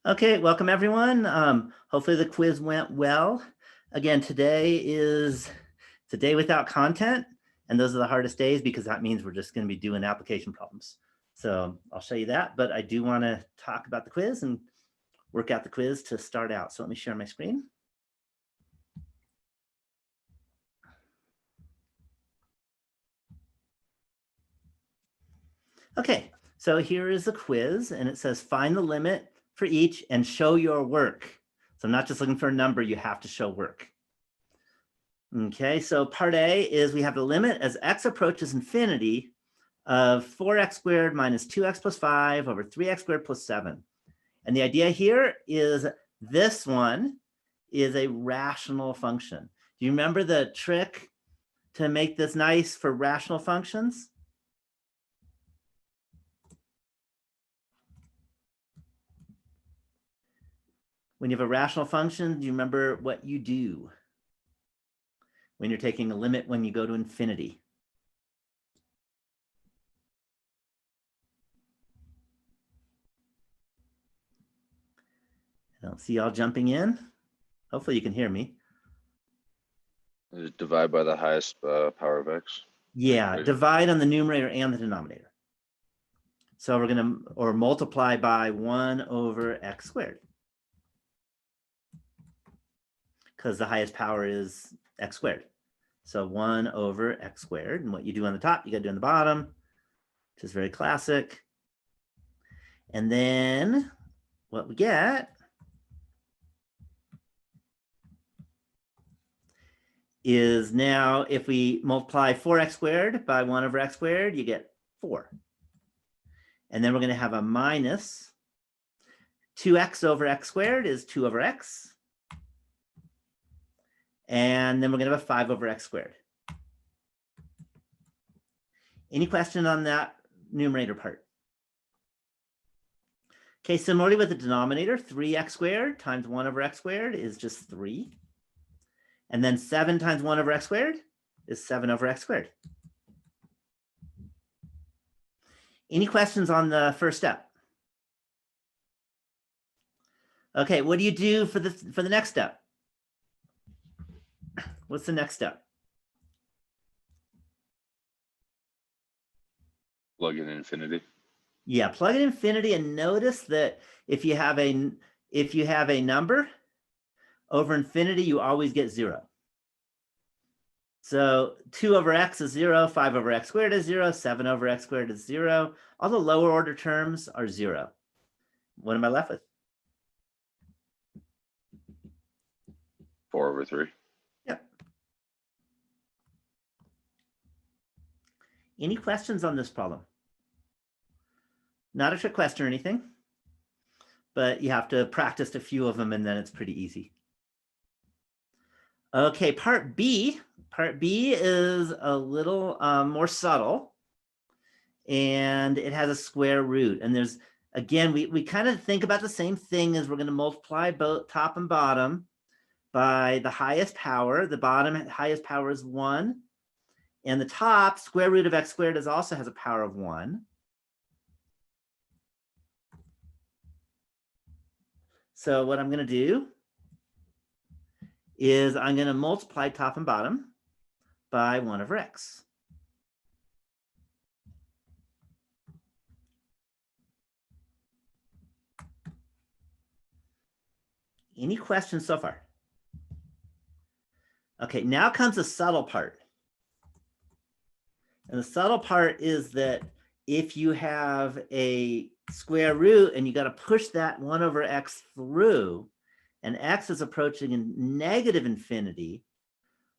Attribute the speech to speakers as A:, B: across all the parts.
A: Okay, welcome everyone. Hopefully the quiz went well. Again, today is a day without content, and those are the hardest days because that means we're just going to be doing application problems. So I'll show you that, but I do want to talk about the quiz and work out the quiz to start out. So let me share my screen. Okay, so here is the quiz, and it says find the limit for each and show your work. So I'm not just looking for a number, you have to show work. Okay, so part A is we have the limit as x approaches infinity of 4x squared minus 2x plus 5 over 3x squared plus 7. And the idea here is this one is a rational function. Do you remember the trick to make this nice for rational functions? When you have a rational function, do you remember what you do when you're taking a limit when you go to infinity? I don't see y'all jumping in. Hopefully you can hear me.
B: Divide by the highest power of x.
A: Yeah, divide on the numerator and the denominator. So we're going to, or multiply by 1 over x squared. Because the highest power is x squared. So 1 over x squared. And what you do on the top, you got to do on the bottom, which is very classic. And then what we get is now if we multiply 4x squared by 1 over x squared, you get 4. And then we're going to have a minus 2x over x squared is 2 over x. And then we're going to have a 5 over x squared. Any question on that numerator part? Okay, similarly with the denominator, 3x squared times 1 over x squared is just 3. And then 7 times 1 over x squared is 7 over x squared. Any questions on the first step? Okay, what do you do for the next step? What's the next step?
B: Plug in infinity.
A: Yeah, plug in infinity, and notice that if you have a number over infinity, you always get 0. So 2 over x is 0, 5 over x squared is 0, 7 over x squared is 0. All the lower order terms are 0. What am I left with?
B: 4 over 3.
A: Yep. Any questions on this problem? Not a trick question or anything, but you have to practice a few of them and then it's pretty easy. Okay, part B. Part B is a little more subtle, and it has a square root. And there's, again, we kind of think about the same thing as we're going to multiply both top and bottom by the highest power. The bottom highest power is 1. And the top square root of x squared also has a power of 1. So what I'm going to do is I'm going to multiply top and bottom by 1 over x. Any questions so far? Okay, now comes the subtle part. And the subtle part is that if you have a square root and you got to push that 1 over x through, and x is approaching in negative infinity,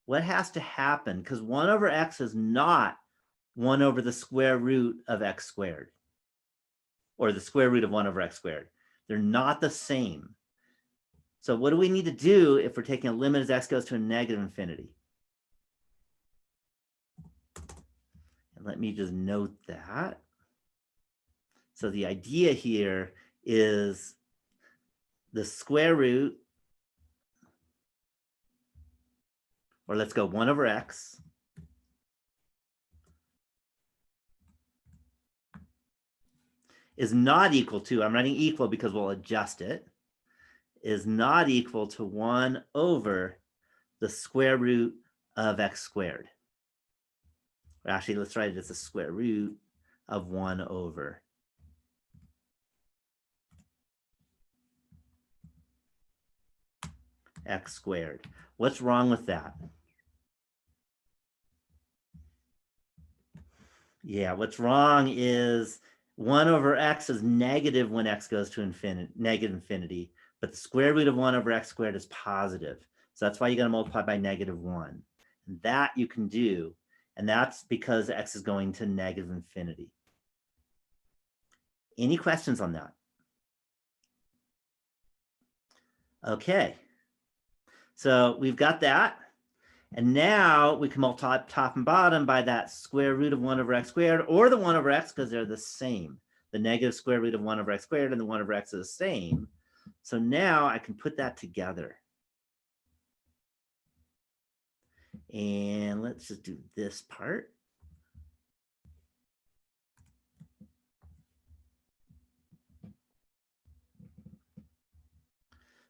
A: what has to happen? Because 1 over x is not 1 over the square root of x squared, or the square root of 1 over x squared. They're not the same. So what do we need to do if we're taking a limit as x goes to a negative infinity? And let me just note that. So the idea here is the square root, or let's go 1 over x, is not equal to, I'm writing equal because we'll adjust it, is not equal to 1 over the square root of x squared. Or actually, let's write it as the square root of 1 over x squared. What's wrong with that? Yeah, what's wrong is 1 over x is negative when x goes to negative infinity, but the square root of 1 over x squared is positive. So that's why you got to multiply by -1. And that you can do, and that's because x is going to negative infinity. Any questions on that? Okay. So we've got that. And now we can multiply top and bottom by that square root of 1 over x squared or the 1 over x because they're the same. The negative square root of 1 over x squared and the 1 over x are the same. So now I can put that together. And let's just do this part.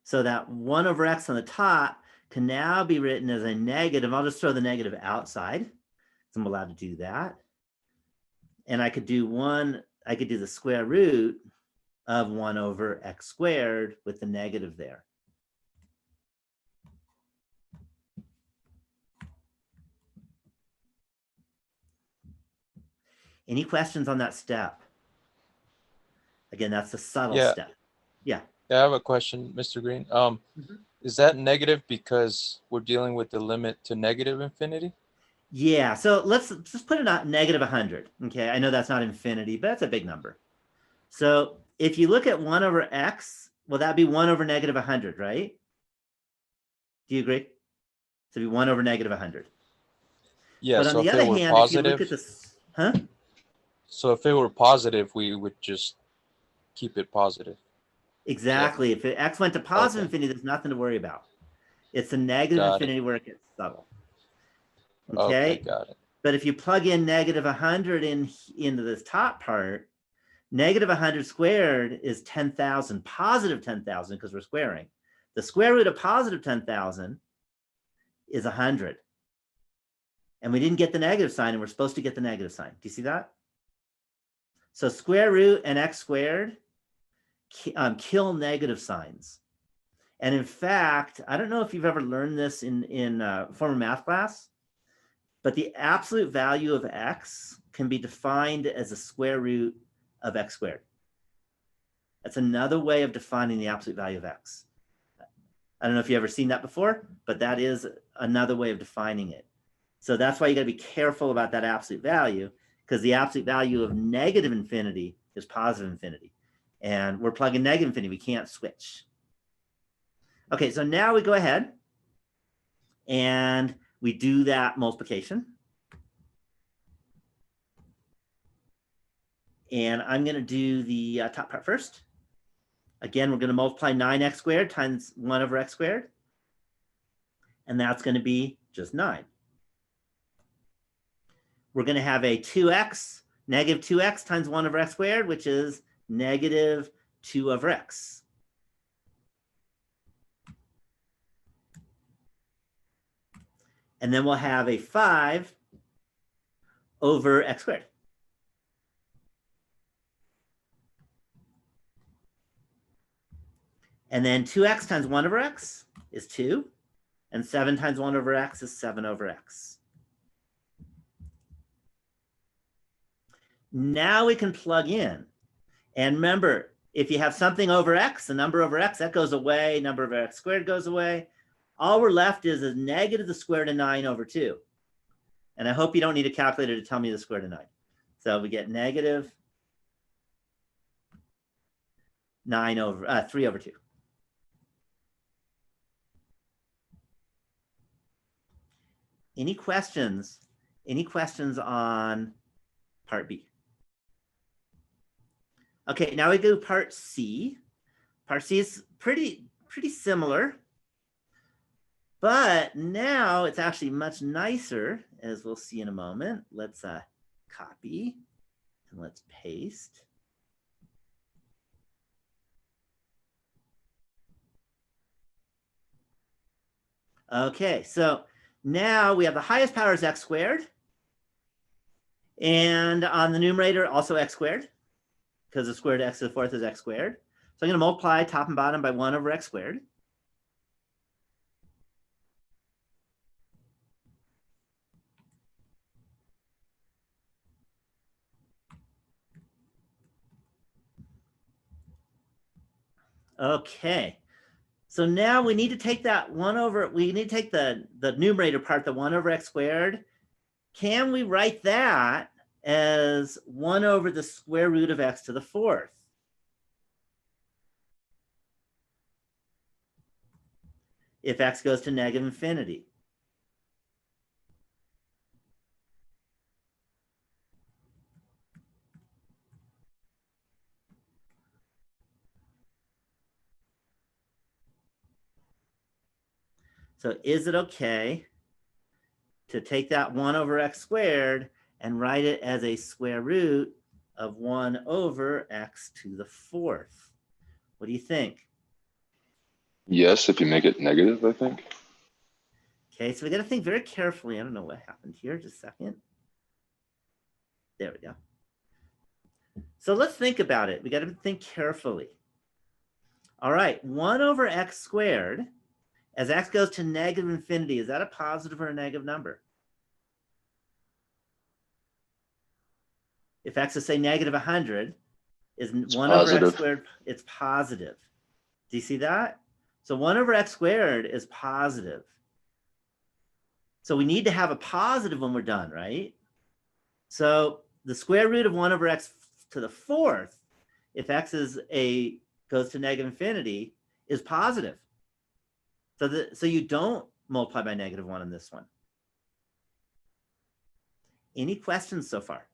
A: So that 1 over x on the top can now be written as a negative. I'll just throw the negative outside. So I'm allowed to do that. And I could do the square root of 1 over x squared with the negative there. Any questions on that step? Again, that's a subtle step. Yeah.
C: Yeah, I have a question, Mr. Green. Is that negative because we're dealing with the limit to negative infinity?
A: Yeah, so let's just put it at negative 100. Okay, I know that's not infinity, but that's a big number. So if you look at 1 over x, well, that'd be 1 over negative 100, right? Do you agree? So it'd be 1 over negative 100.
C: Yeah,
A: but on
C: so
A: the
C: if
A: other
C: it were
A: hand,
C: positive,
A: if you look at this, huh?
C: So if it were positive, we would just keep it positive.
A: Exactly. If x went to positive infinity, there's nothing to worry about. It's a negative infinity where it gets subtle. Okay,
C: got it.
A: But if you plug in negative 100 into this top part, negative 100 squared is 10,000, positive 10,000 because we're squaring. The square root of positive 10,000 is 100. And we didn't get the negative sign, and we're supposed to get the negative sign. Do you see that? So square root and x squared kill negative signs. And in fact, I don't know if you've ever learned this in former math class, but the absolute value of x can be defined as a square root of x squared. That's another way of defining the absolute value of x. I don't know if you've ever seen that before, but that is another way of defining it. So that's why you got to be careful about that absolute value, because the absolute value of negative infinity is positive infinity. And we're plugging negative infinity. We can't switch. Okay, so now we go ahead and we do that multiplication. And I'm going to do the top part first. Again, we're going to multiply 9x squared times 1 over x squared. And that's going to be just 9. We're going to have a 2x, negative 2x times 1 over x squared, which is negative 2 over x. And then we'll have a 5 over x squared. And then 2x times 1 over x is 2. And 7 times 1 over x is 7 over x. Now we can plug in. And remember, if you have something over x, the number over x, that goes away. Number of x squared goes away. All we're left is a negative the square root of 9 over 2. And I hope you don't need a calculator to tell me the square root of 9. So we get negative 3 over 2. Any questions? Any questions on part B? Okay, now we go to part C. Part C is pretty similar, but now it's actually much nicer, as we'll see in a moment. Let's copy and let's paste. Okay, so now we have the highest power is x squared. And on the numerator, also x squared, because the square root of x to the fourth is x squared. So I'm going to multiply top and bottom by 1 over x squared. Okay, so now we need to take that 1 over, we need to take the numerator part, the 1 over x squared. Can we write that as 1 over the square root of x to the fourth? If x goes to negative infinity. So is it okay to take that 1 over x squared and write it as a square root of 1 over x to the fourth? What do you think?
B: Yes, if you make it negative, I think.
A: Okay, so we got to think very carefully. I don't know what happened here. Just a second. There we go. So let's think about it. We got to think carefully. All right, 1 over x squared, as x goes to negative infinity, is that a positive or a negative number? If x is, say, negative 100, is 1 over x squared, it's positive. Do you see that? So 1 over x squared is positive. So we need to have a positive when we're done, right? So the square root of 1 over x to the fourth, if x is goes to negative infinity, is positive. So you don't multiply by -1 in this one. Any questions so far?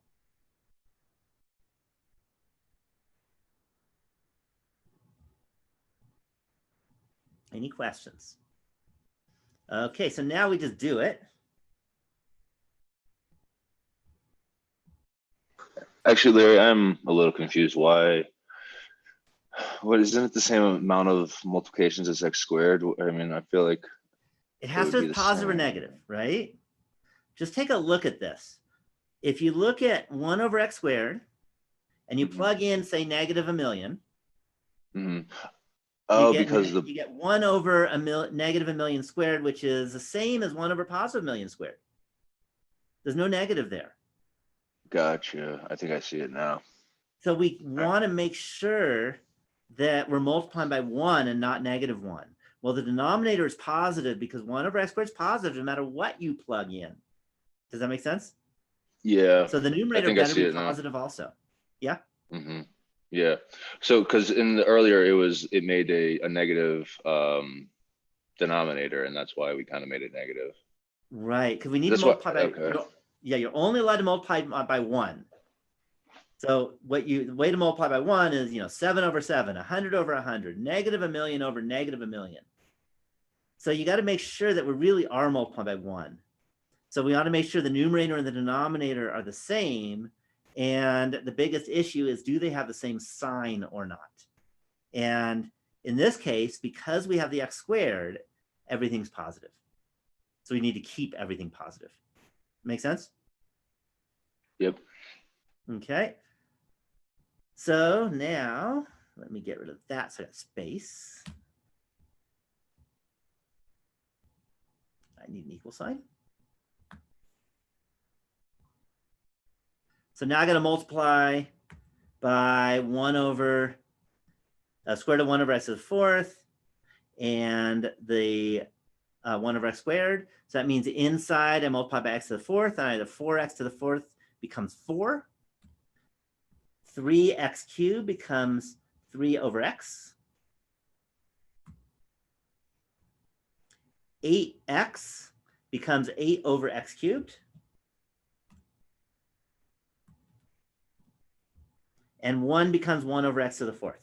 A: Any questions? Okay, so now we just do it.
B: Actually, Larry, I'm a little confused. Why? What, isn't it the same amount of multiplications as x squared? I mean, I feel like
A: it has to be positive or negative, right? Just take a look at this. If you look at 1 over x squared and you plug in, say, negative 1,000,000.
B: Mm-hmm. Oh, because
A: you get 1 over negative 1,000,000 squared, which is the same as 1 over positive 1,000,000 squared. There's no negative there.
B: Gotcha. I think I see it now.
A: So we want to make sure that we're multiplying by 1 and not -1. Well, the denominator is positive because 1 over x squared is positive no matter what you plug in. Does that make sense?
B: Yeah.
A: So the numerator better be positive also. Yeah.
B: Mm-hmm. Yeah. So because in the earlier it made a negative denominator, and that's why we kind of made it negative.
A: Right, because we need to multiply by. Okay. Yeah, you're only allowed to multiply by 1. So the way to multiply by 1 is 7 over 7, 100 over 100, negative 1,000,000 over negative 1,000,000. So you got to make sure that we really are multiplying by 1. So we ought to make sure the numerator and the denominator are the same. And the biggest issue is, do they have the same sign or not? And in this case, because we have the x squared, everything's positive. So we need to keep everything positive. Make sense?
B: Yep.
A: Okay. So now let me get rid of that so I got space. I need an equal sign. So now I got to multiply by 1 over square root of 1 over x to the fourth and the 1 over x squared. So that means inside I multiply by x to the fourth, and I have 4x to the fourth becomes 4. 3x cubed becomes 3 over x. 8x becomes 8 over x cubed. And 1 becomes 1 over x to the fourth.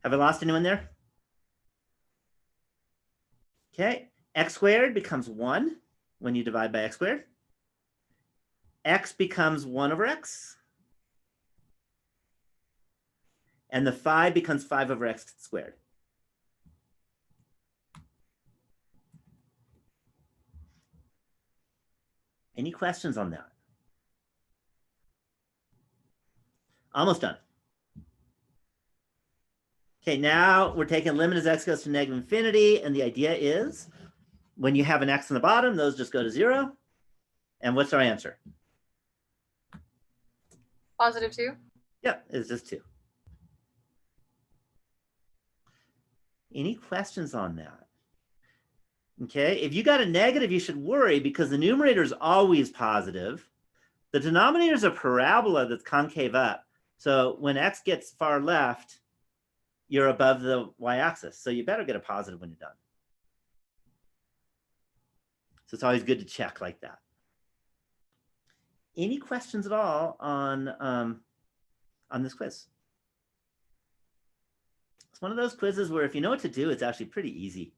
A: Have I lost anyone there? Okay, x squared becomes 1 when you divide by x squared. X becomes 1 over x. And the 5 becomes 5 over x squared. Any questions on that? Almost done. Okay, now we're taking limit as x goes to negative infinity, and the idea is when you have an x on the bottom, those just go to 0. And what's our answer?
D: +2.
A: Yep, it's just 2. Any questions on that? Okay, if you got a negative, you should worry because the numerator is always positive. The denominator is a parabola that's concave up. So when x gets far left, you're above the y-axis. So you better get a positive when you're done. So it's always good to check like that. Any questions at all on this quiz? It's one of those quizzes where if you know what to do, it's actually pretty easy.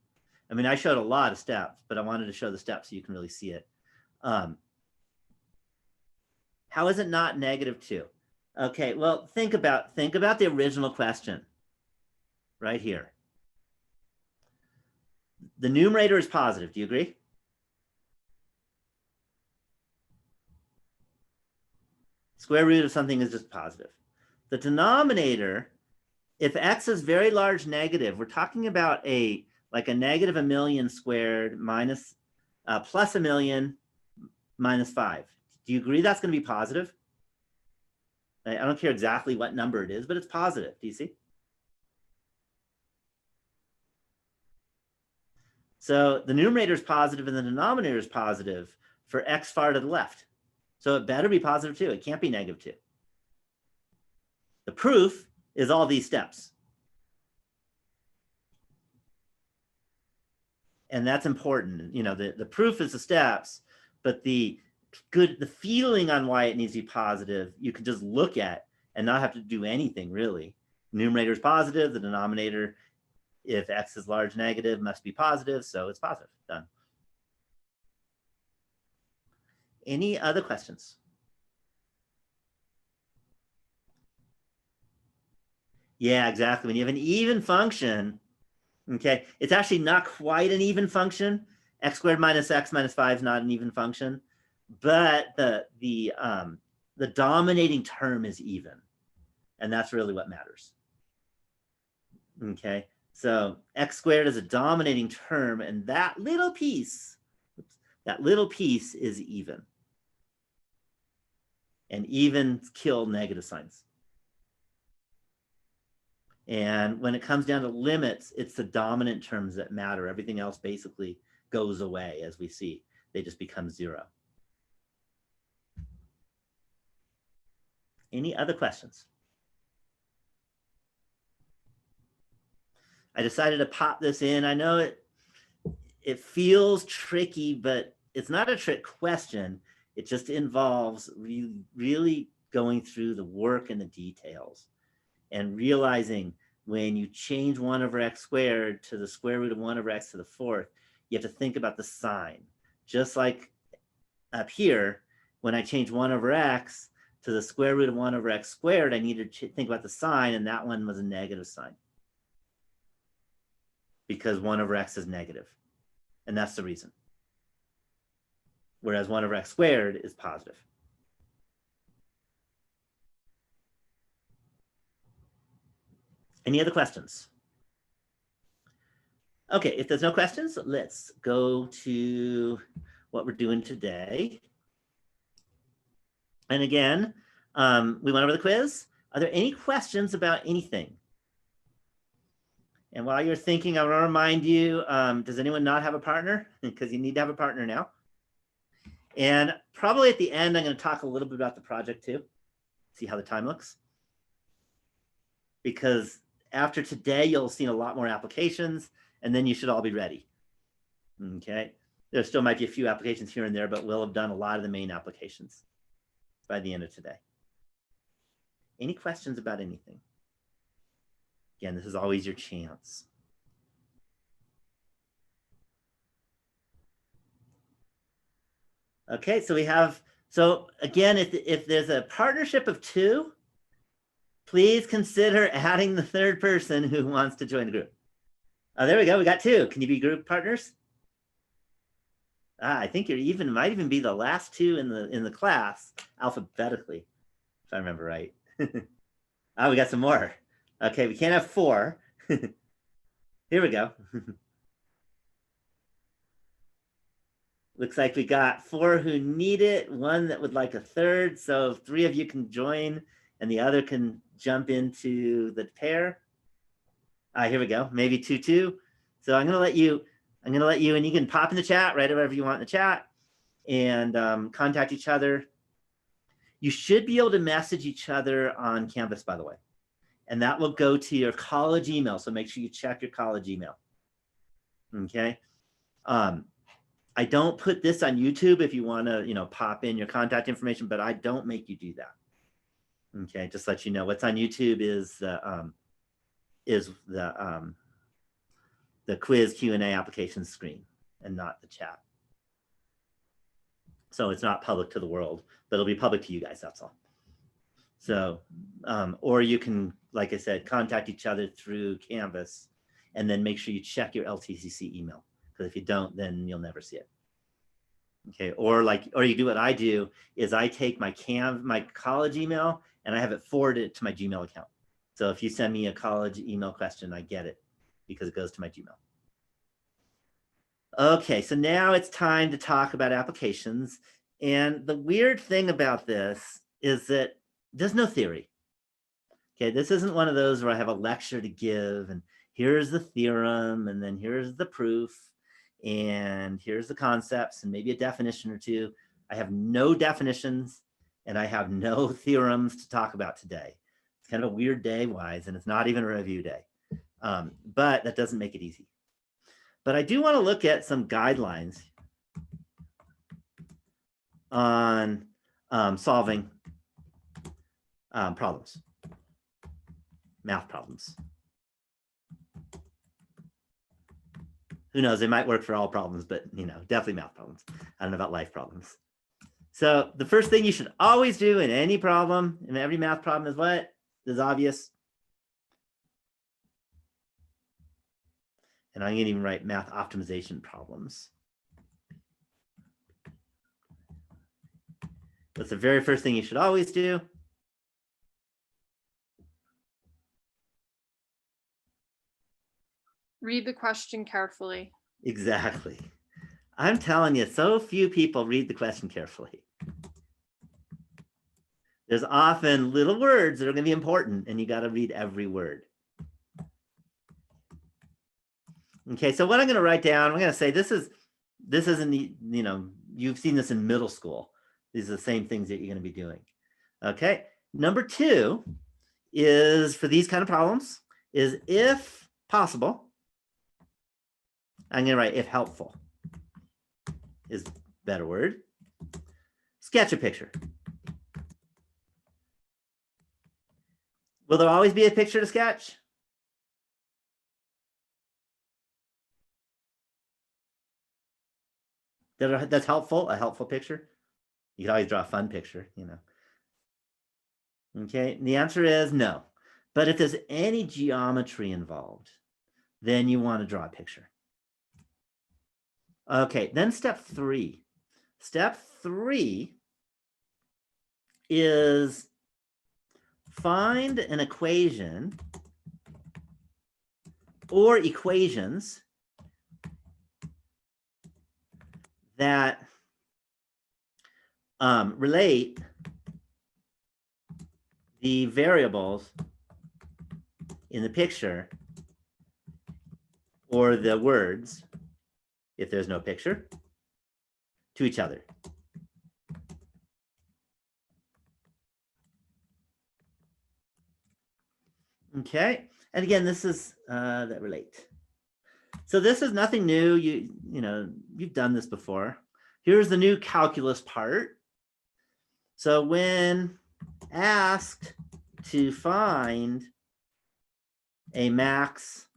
A: I mean, I showed a lot of steps, but I wanted to show the steps so you can really see it. How is it not -2? Okay, well, think about the original question right here. The numerator is positive. Do you agree? Square root of something is just positive. The denominator, if x is very large negative, we're talking about like a negative 1,000,000 squared minus plus 1,000,000 minus 5. Do you agree that's going to be positive? I don't care exactly what number it is, but it's positive. Do you see? So the numerator is positive and the denominator is positive for x far to the left. So it better be positive 2. It can't be -2. The proof is all these steps. And that's important. You know, the proof is the steps, but the feeling on why it needs to be positive, you can just look at and not have to do anything really. Numerator is positive, the denominator, if x is large negative, must be positive, so it's positive. Done. Any other questions? Yeah, exactly. When you have an even function, okay, it's actually not quite an even function. X squared minus x minus 5 is not an even function, but the dominating term is even, and that's really what matters. Okay, so x squared is a dominating term, and that little piece is even. And even kill negative signs. And when it comes down to limits, it's the dominant terms that matter. Everything else basically goes away, as we see. They just become 0. Any other questions? I decided to pop this in. I know it feels tricky, but it's not a trick question. It just involves really going through the work and the details and realizing when you change 1 over x squared to the square root of 1 over x to the 4th, you have to think about the sign. Just like up here, when I change 1 over x to the square root of 1 over x squared, I need to think about the sign, and that one was a negative sign because 1 over x is negative, and that's the reason. Whereas 1 over x squared is positive. Any other questions? Okay, if there's no questions, let's go to what we're doing today. And again, we went over the quiz. Are there any questions about anything? And while you're thinking, I want to remind you, does anyone not have a partner? Because you need to have a partner now. And probably at the end, I'm going to talk a little bit about the project too. See how the time looks. Because after today, you'll see a lot more applications, and then you should all be ready. Okay. There still might be a few applications here and there, but we'll have done a lot of the main applications by the end of today. Any questions about anything? Again, this is always your chance. Okay, so we have, so again, if there's a partnership of 2, please consider adding the 3rd person who wants to join the group. Oh, there we go, we got 2. Can you be group partners? I think you're even, might even be the last two in the class alphabetically, if I remember right. Oh, we got some more. Okay, we can't have 4. Here we go. Looks like we got 4 who need it, 1 that would like a third. So 3 of you can join and the other can jump into the pair. Here we go. Maybe 2-2. So I'm gonna let you, and you can pop in the chat, write whatever you want in the chat, and contact each other. You should be able to message each other on Canvas, by the way, and that will go to your college email. So make sure you check your college email. Okay. I don't put this on YouTube if you want to, pop in your contact information, but I don't make you do that. Okay, just let you know what's on YouTube is the quiz Q&A application screen and not the chat. So it's not public to the world, but it'll be public to you guys, that's all. So, or you can, like I said, contact each other through Canvas and then make sure you check your LTCC email. Because if you don't, then you'll never see it. Okay, or you do what I do is I take my college email and I have it forwarded to my Gmail account. So if you send me a college email question, I get it because it goes to my Gmail. Okay, so now it's time to talk about applications. And the weird thing about this is that there's no theory. Okay, this isn't one of those where I have a lecture to give and here's the theorem and then here's the proof and here's the concepts and maybe a definition or two. I have no definitions and I have no theorems to talk about today. It's kind of a weird day wise, and it's not even a review day, but that doesn't make it easy. But I do want to look at some guidelines on solving problems, math problems. Who knows, they might work for all problems, but definitely math problems. I don't know about life problems. So the first thing you should always do in any problem, in every math problem is what? Is obvious. And I'm going to even write math optimization problems. That's the very first thing you should always do.
D: Read the question carefully.
A: Exactly. I'm telling you, so few people read the question carefully. There's often little words that are going to be important, and you got to read every word. Okay, so what I'm going to write down, I'm going to say this isn't, you've seen this in middle school. These are the same things that you're going to be doing. Okay, number 2 is for these kind of problems is if possible. I'm going to write if helpful is a better word. Sketch a picture. Will there always be a picture to sketch? That's helpful, a helpful picture. You can always draw a fun picture, Okay, and the answer is no. But if there's any geometry involved, then you want to draw a picture. Okay, then step 3. Step 3 is find an equation or equations that relate the variables in the picture or the words, if there's no picture, to each other. Okay, and again, this is that relate. So this is nothing new. You've done this before. Here's the new calculus part. So when asked to find a max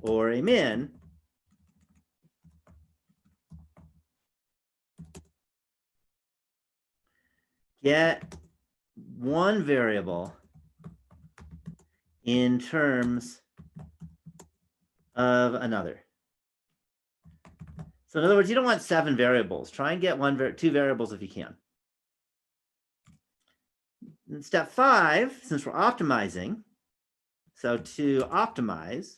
A: or a min, get one variable in terms of another. So in other words, you don't want 7 variables. Try and get 2 variables if you can. In step 5, since we're optimizing, so to optimize,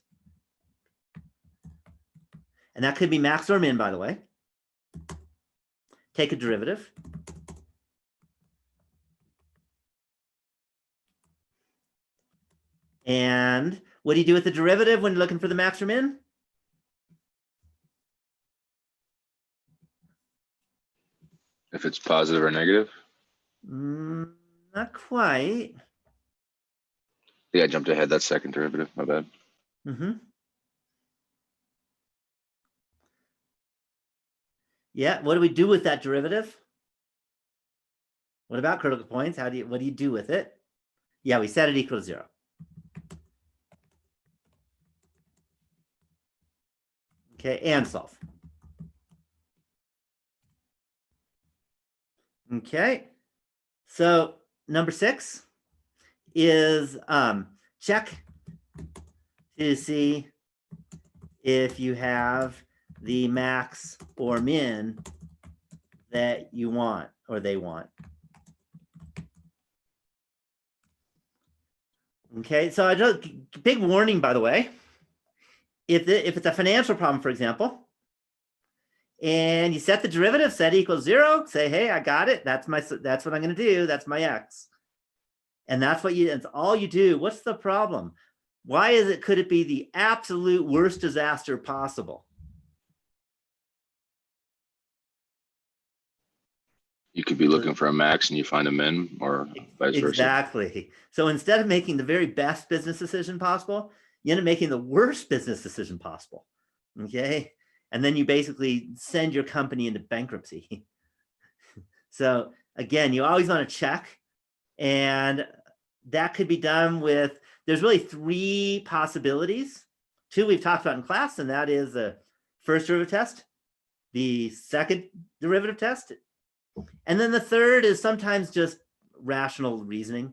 A: and that could be max or min, by the way, take a derivative. And what do you do with the derivative when you're looking for the max or min?
B: If it's positive or negative?
A: Not quite.
B: Yeah, I jumped ahead. That's second derivative. My bad.
A: Yeah, what do we do with that derivative? What about critical points? What do you do with it? Yeah, we set it equal to 0. Okay, and solve. Okay, so number 6 is check to see if you have the max or min that you want or they want. Okay, so I just big warning, by the way. If it's a financial problem, for example, and you set the derivative, set equals 0, say, hey, I got it. That's what I'm going to do. That's my x. And that's all you do. What's the problem? Why could it be the absolute worst disaster possible?
B: You could be looking for a max and you find a min, or vice versa.
A: Exactly. So instead of making the very best business decision possible, you end up making the worst business decision possible. Okay. And then you basically send your company into bankruptcy. So again, you always want to check. And that could be done with, there's really 3 possibilities. 2 we've talked about in class, and that is the first derivative test, the second derivative test, and then the third is sometimes just rational reasoning.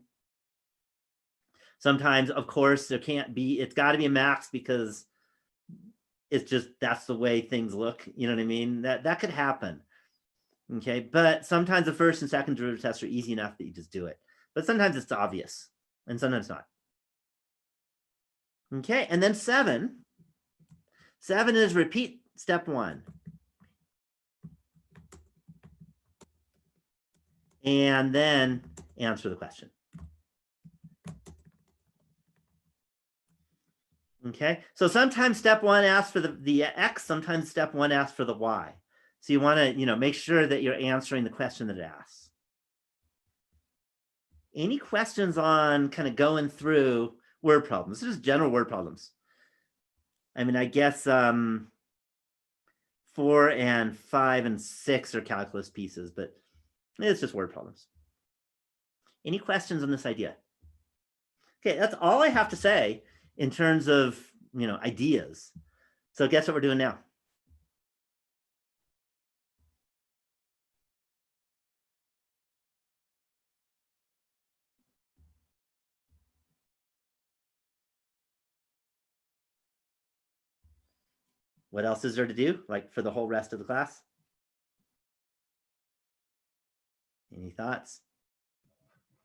A: Sometimes, of course, it's got to be a max because it's just, that's the way things look. You know what I mean? That could happen. Okay, but sometimes the first and second derivative tests are easy enough that you just do it. But sometimes it's obvious and sometimes not. Okay, and then 7. 7 is repeat step 1. And then answer the question. Okay, so sometimes step 1 asks for the x, sometimes step 1 asks for the y. So you want to, make sure that you're answering the question that it asks. Any questions on kind of going through word problems? This is general word problems. I mean, I guess 4 and 5 and 6 are calculus pieces, but it's just word problems. Any questions on this idea? Okay, that's all I have to say in terms of, ideas. So guess what we're doing now? What else is there to do, like for the whole rest of the class? Any thoughts?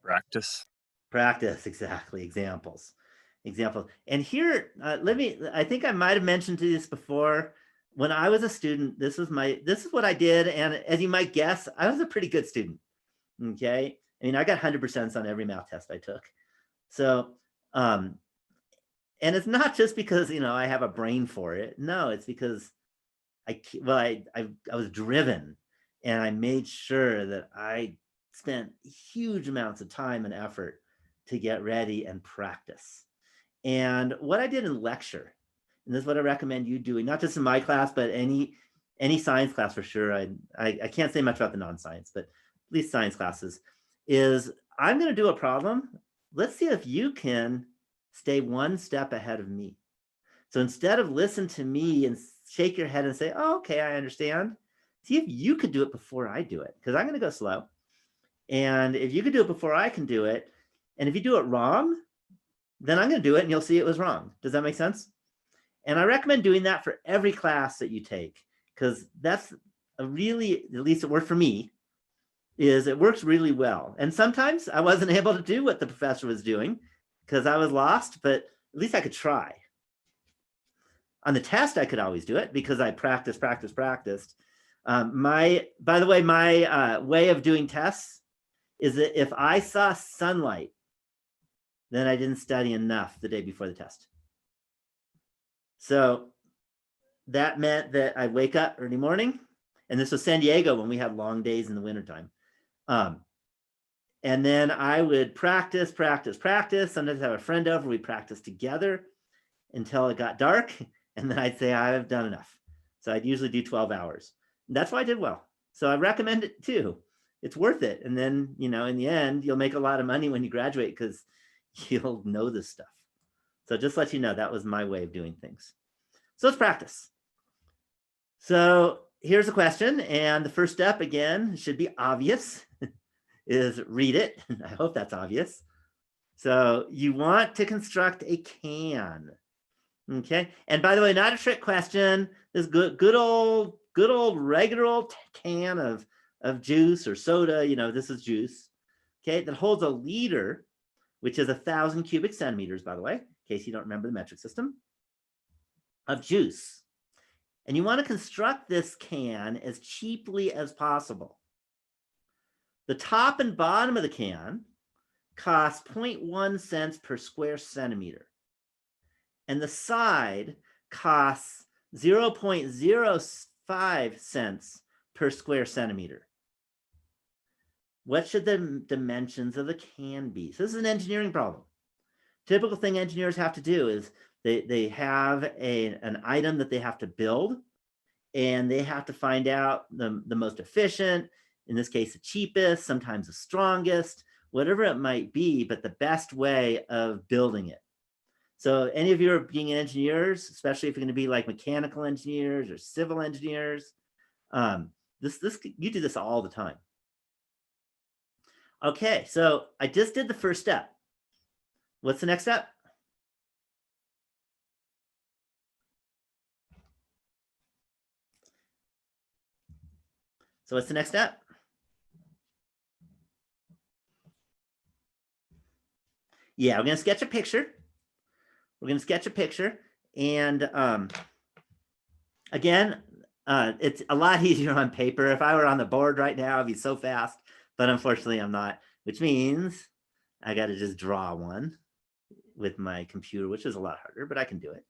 E: Practice.
A: Practice, exactly. Examples. And here, I think I might have mentioned this before. When I was a student, this is what I did. And as you might guess, I was a pretty good student. Okay. I mean, I got 100% on every math test I took. So, and it's not just because, I have a brain for it. No, it's because I was driven, and I made sure that I spent huge amounts of time and effort to get ready and practice. And what I did in lecture, and this is what I recommend you doing, not just in my class, but any science class for sure. I can't say much about the non-science, but at least science classes, is I'm going to do a problem. Let's see if you can stay one step ahead of me. So instead of listen to me and shake your head and say, oh, okay, I understand, see if you could do it before I do it, because I'm going to go slow. And if you could do it before I can do it, and if you do it wrong, then I'm going to do it and you'll see it was wrong. Does that make sense? And I recommend doing that for every class that you take. because that's a really, at least it worked for me, is it works really well. And sometimes I wasn't able to do what the professor was doing because I was lost, but at least I could try. On the test, I could always do it because I practiced. By the way, my way of doing tests is that if I saw sunlight, then I didn't study enough the day before the test. So that meant that I'd wake up early morning, and this was San Diego when we had long days in the wintertime. And then I would practice. Sometimes I have a friend over, we practice together until it got dark. And then I'd say, I've done enough. So I'd usually do 12 hours. And that's why I did well. So I recommend it too. It's worth it. And then, you know, in the end, you'll make a lot of money when you graduate because you'll know this stuff. So just let you know, that was my way of doing things. So let's practice. So here's a question. And the first step, again, should be obvious, is read it. I hope that's obvious. So you want to construct a can. Okay. And by the way, not a trick question. This good old regular old can of juice or soda, you know, this is juice. Okay. That holds a liter, which is 1,000 cubic centimeters, by the way, in case you don't remember the metric system, of juice. And you want to construct this can as cheaply as possible. The top and bottom of the can cost 0.1 cents per square centimeter. And the side costs 0.05 cents per square centimeter. What should the dimensions of the can be? So this is an engineering problem. Typical thing engineers have to do is they have an item that they have to build, and they have to find out the most efficient, in this case, the cheapest, sometimes the strongest, whatever it might be, but the best way of building it. So any of you are being engineers, especially if you're going to be like mechanical engineers or civil engineers, you do this all the time. Okay, so I just did the first step. What's the next step? So what's the next step? Yeah, we're going to sketch a picture. And again, it's a lot easier on paper. If I were on the board right now, it'd be so fast, but unfortunately I'm not, which means I got to just draw one with my computer, which is a lot harder, but I can do it.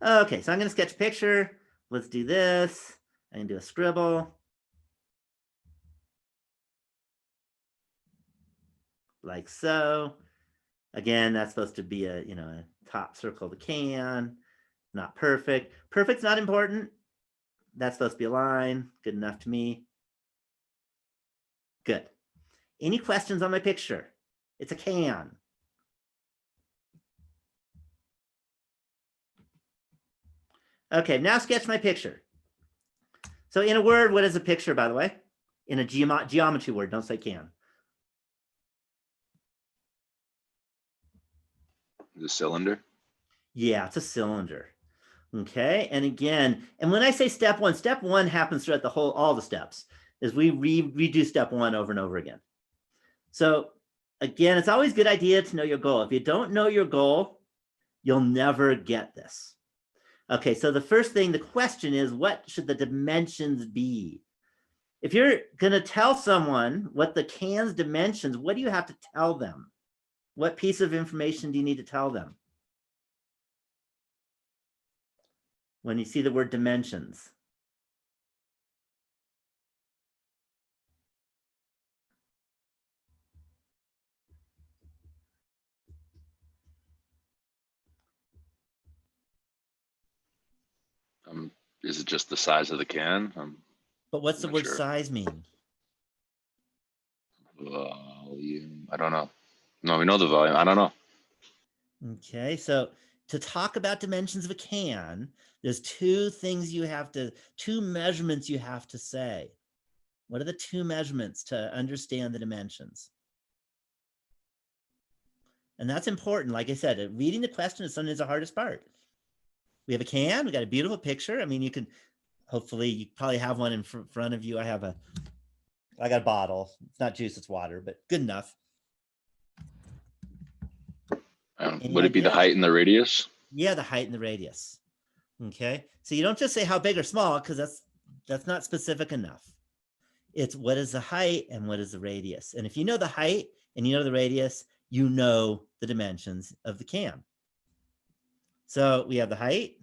A: Okay, so I'm going to sketch a picture. Let's do this. I can do a scribble. Like so. Again, that's supposed to be a top circle of the can. Not perfect. Perfect's not important. That's supposed to be a line. Good enough to me. Good. Any questions on my picture? It's a can. Okay, now sketch my picture. So in a word, what is a picture, by the way? In a geometry word, don't say can.
B: The cylinder.
A: Yeah, it's a cylinder. Okay, and again, and when I say step one happens throughout all the steps, is we redo step one over and over again. So again, it's always a good idea to know your goal. If you don't know your goal, you'll never get this. Okay, so the first thing, the question is, what should the dimensions be? If you're going to tell someone what the can's dimensions, what do you have to tell them? What piece of information do you need to tell them when you see the word dimensions?
B: Is it just the size of the can?
A: But what's the
B: Not
A: word
B: sure.
A: size mean?
B: Volume. I don't know. No, we know the volume. I don't know.
A: Okay, so to talk about dimensions of a can, there's two measurements you have to say. What are the two measurements to understand the dimensions? And that's important. Like I said, reading the question is sometimes the hardest part. we have a can, we got a beautiful picture. I mean, you can, hopefully you probably have one in front of you. I got a bottle. It's not juice, it's water, but good enough. Any
B: Would it be the
A: idea?
B: height and the radius?
A: Yeah, the height and the radius. Okay, so you don't just say how big or small, because that's not specific enough. It's what is the height and what is the radius. And if you know the height and you know the radius, you know the dimensions of the can. So we have the height,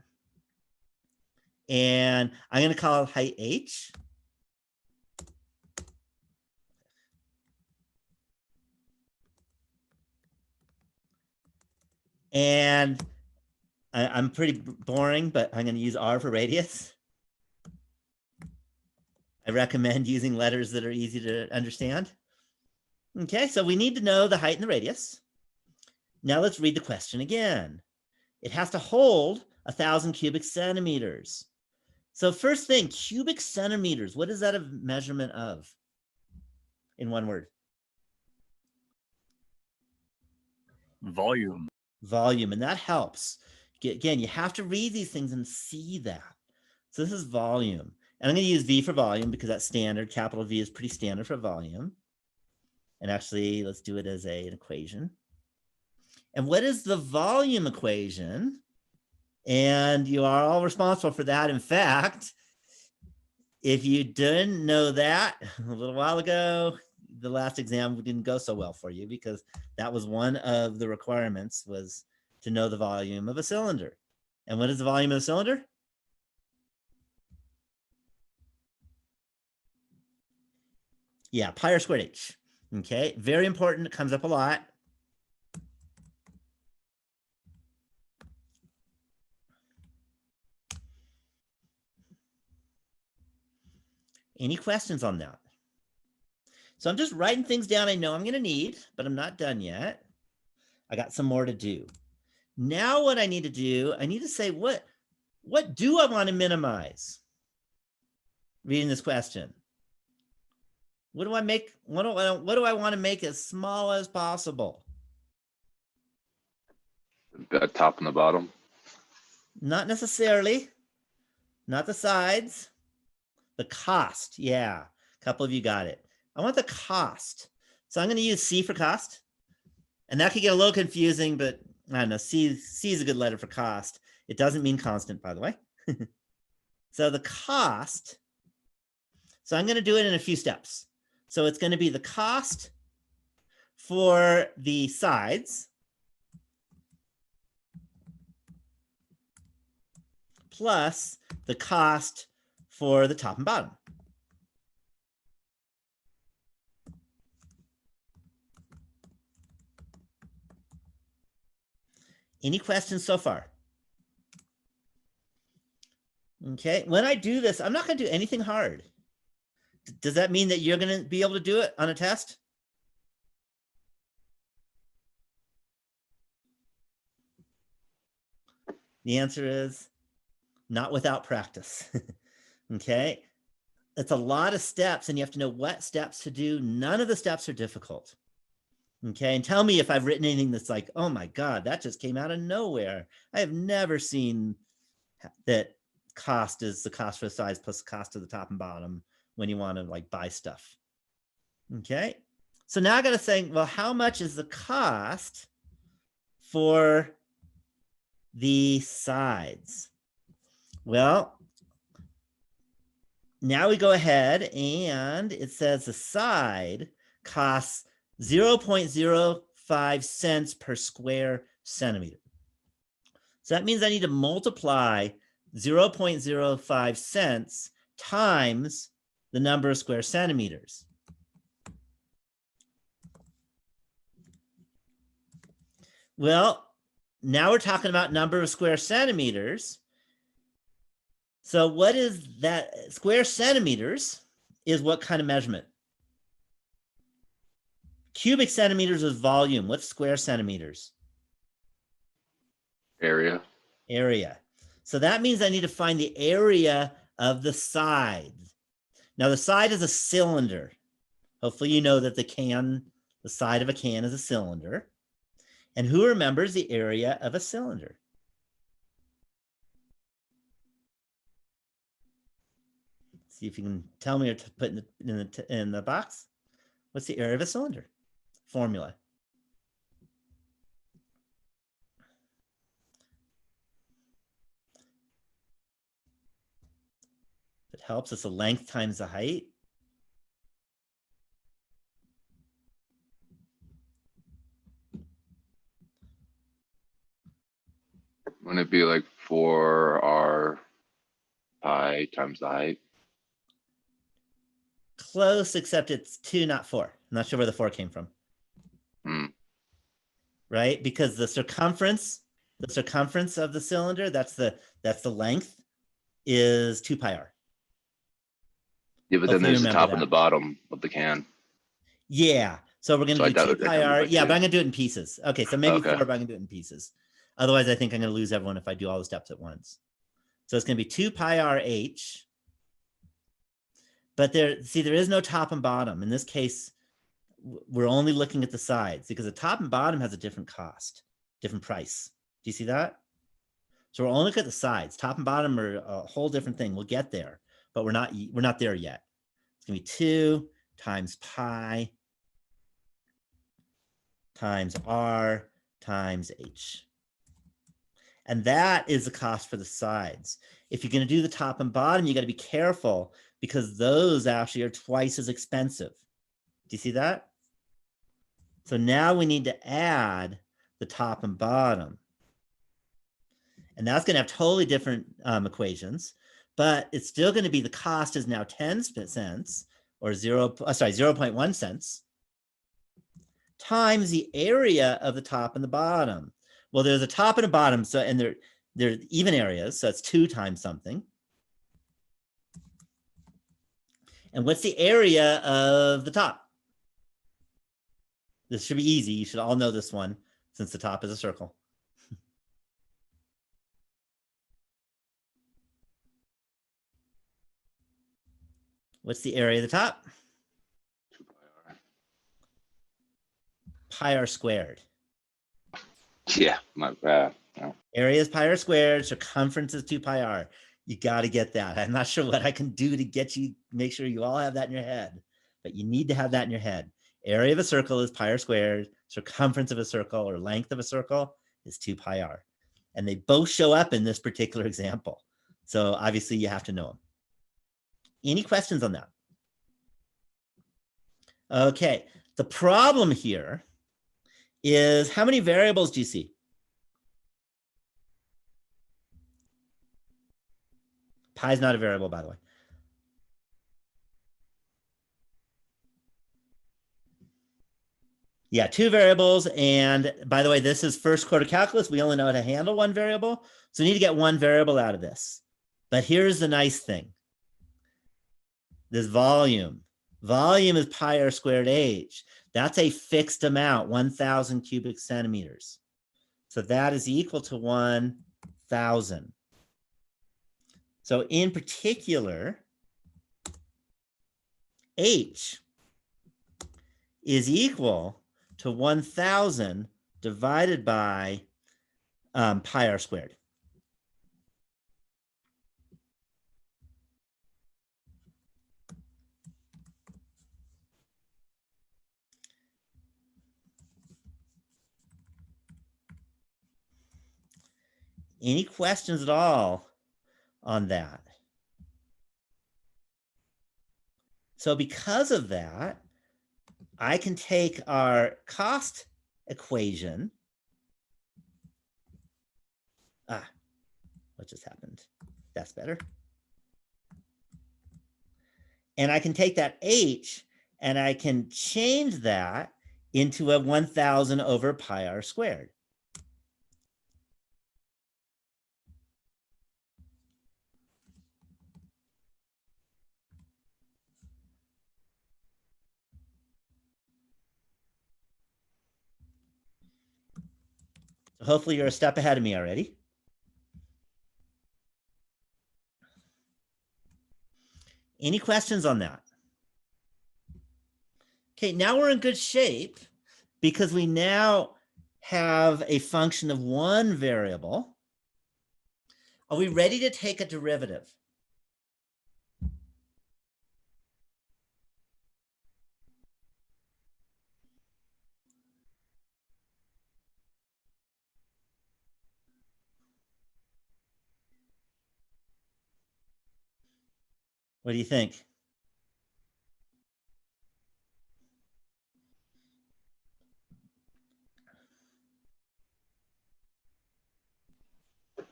A: and I'm going to call height H. And I'm pretty boring, but I'm going to use R for radius. I recommend using letters that are easy to understand. Okay, so we need to know the height and the radius. Now let's read the question again. It has to hold 1,000 cubic centimeters. So first thing, cubic centimeters, what is that a measurement of in one word?
E: Volume.
A: Volume, and that helps. Again, you have to read these things and see that. So this is volume. And I'm going to use V for volume because that's standard. Capital V is pretty standard for volume. And actually, let's do it as an equation. And what is the volume equation? And you are all responsible for that. In fact, if you didn't know that a little while ago, the last exam didn't go so well for you because that was one of the requirements, was to know the volume of a cylinder. And what is the volume of a cylinder? Yeah, pi r squared h. Okay, very important. It comes up a lot. Any questions on that? So I'm just writing things down I know I'm going to need, but I'm not done yet. I got some more to do. Now what I need to do, I need to say, what do I want to minimize? Reading this question. What do I make? What do I want to make as small as possible?
B: The top and the bottom.
A: Not necessarily. Not the sides. The cost. Yeah, a couple of you got it. I want the cost. So I'm going to use C for cost. And that could get a little confusing, but I don't know. C is a good letter for cost. It doesn't mean constant, by the way. So the cost. So I'm going to do it in a few steps. So it's going to be the cost for the sides plus the cost for the top and bottom. Any questions so far? Okay, when I do this, I'm not going to do anything hard. Does that mean that you're going to be able to do it on a test? The answer is not without practice. Okay, it's a lot of steps and you have to know what steps to do. None of the steps are difficult. Okay, and tell me if I've written anything that's like, oh my God, that just came out of nowhere. I have never seen that cost is the cost for the size plus the cost of the top and bottom when you want to like buy stuff. Okay, so now I got to think, well, how much is the cost for the sides? Well, now we go ahead and it says the side costs 0.05 cents per square centimeter. So that means I need to multiply 0.05 cents times the number of square centimeters. Well, now we're talking about number of square centimeters. So what is that? Square centimeters is what kind of measurement? Cubic centimeters is volume. What's square centimeters?
B: Area.
A: Area. So that means I need to find the area of the side. Now the side is a cylinder. Hopefully you know that the side of a can is a cylinder. And who remembers the area of a cylinder? See if you can tell me or put in the box. What's the area of a cylinder? Formula. If it helps, it's the length times the height.
B: Wouldn't it be like 4r pi times the height?
A: Close, except it's 2, not 4. I'm not sure where the 4 came from.
B: Hmm.
A: Right? Because the circumference of the cylinder, that's the length, is 2 pi r.
B: Yeah, but then
A: Hopefully
B: there's the
A: remember
B: top and
A: that.
B: the bottom of the can.
A: Yeah. So we're going
B: So
A: to
B: I
A: do 2
B: doubt it
A: pi
B: comes
A: r.
B: with
A: Yeah,
B: two.
A: but I'm going to do it in pieces. Okay, so maybe
B: Okay.
A: 4, but I'm going to do it in pieces. Otherwise, I think I'm going to lose everyone if I do all the steps at once. So it's going to be 2 pi r h. But there is no top and bottom. In this case, we're only looking at the sides because the top and bottom has a different cost, different price. Do you see that? So we're only looking at the sides. Top and bottom are a whole different thing. We'll get there, but we're not there yet. It's gonna be 2 times pi times r times h. And that is the cost for the sides. If you're going to do the top and bottom, you got to be careful because those actually are twice as expensive. Do you see that? So now we need to add the top and bottom. And that's going to have totally different equations, but it's still going to be the cost is now 10 cents or 0.1 cents times the area of the top and the bottom. Well, there's a top and a bottom, so and they're even areas, so it's 2 times something. And what's the area of the top? This should be easy. You should all know this one since the top is a circle. What's the area of the top?
B: 2 pi r.
A: Pi r squared.
B: Yeah, my bad. No.
A: Area is pi r squared, circumference is 2 pi r. You got to get that. I'm not sure what I can do to get you, make sure you all have that in your head, but you need to have that in your head. Area of a circle is pi r squared, circumference of a circle or length of a circle is 2 pi r. And they both show up in this particular example. So obviously you have to know them. Any questions on that? Okay, the problem here is how many variables do you see? Pi is not a variable, by the way. Yeah, 2 variables. And by the way, this is first quarter calculus. We only know how to handle 1 variable. So we need to get 1 variable out of this. But here's the nice thing. This volume. Volume is pi r squared h. That's a fixed amount, 1,000 cubic centimeters. So that is equal to 1,000. So in particular, h is equal to 1,000 divided by pi r squared. Any questions at all on that? So because of that, I can take our cost equation. What just happened? That's better. And I can take that h and I can change that into a 1,000 over pi r squared. So hopefully you're a step ahead of me already. Any questions on that? Okay, now we're in good shape because we now have a function of 1 variable. Are we ready to take a derivative? What do you think?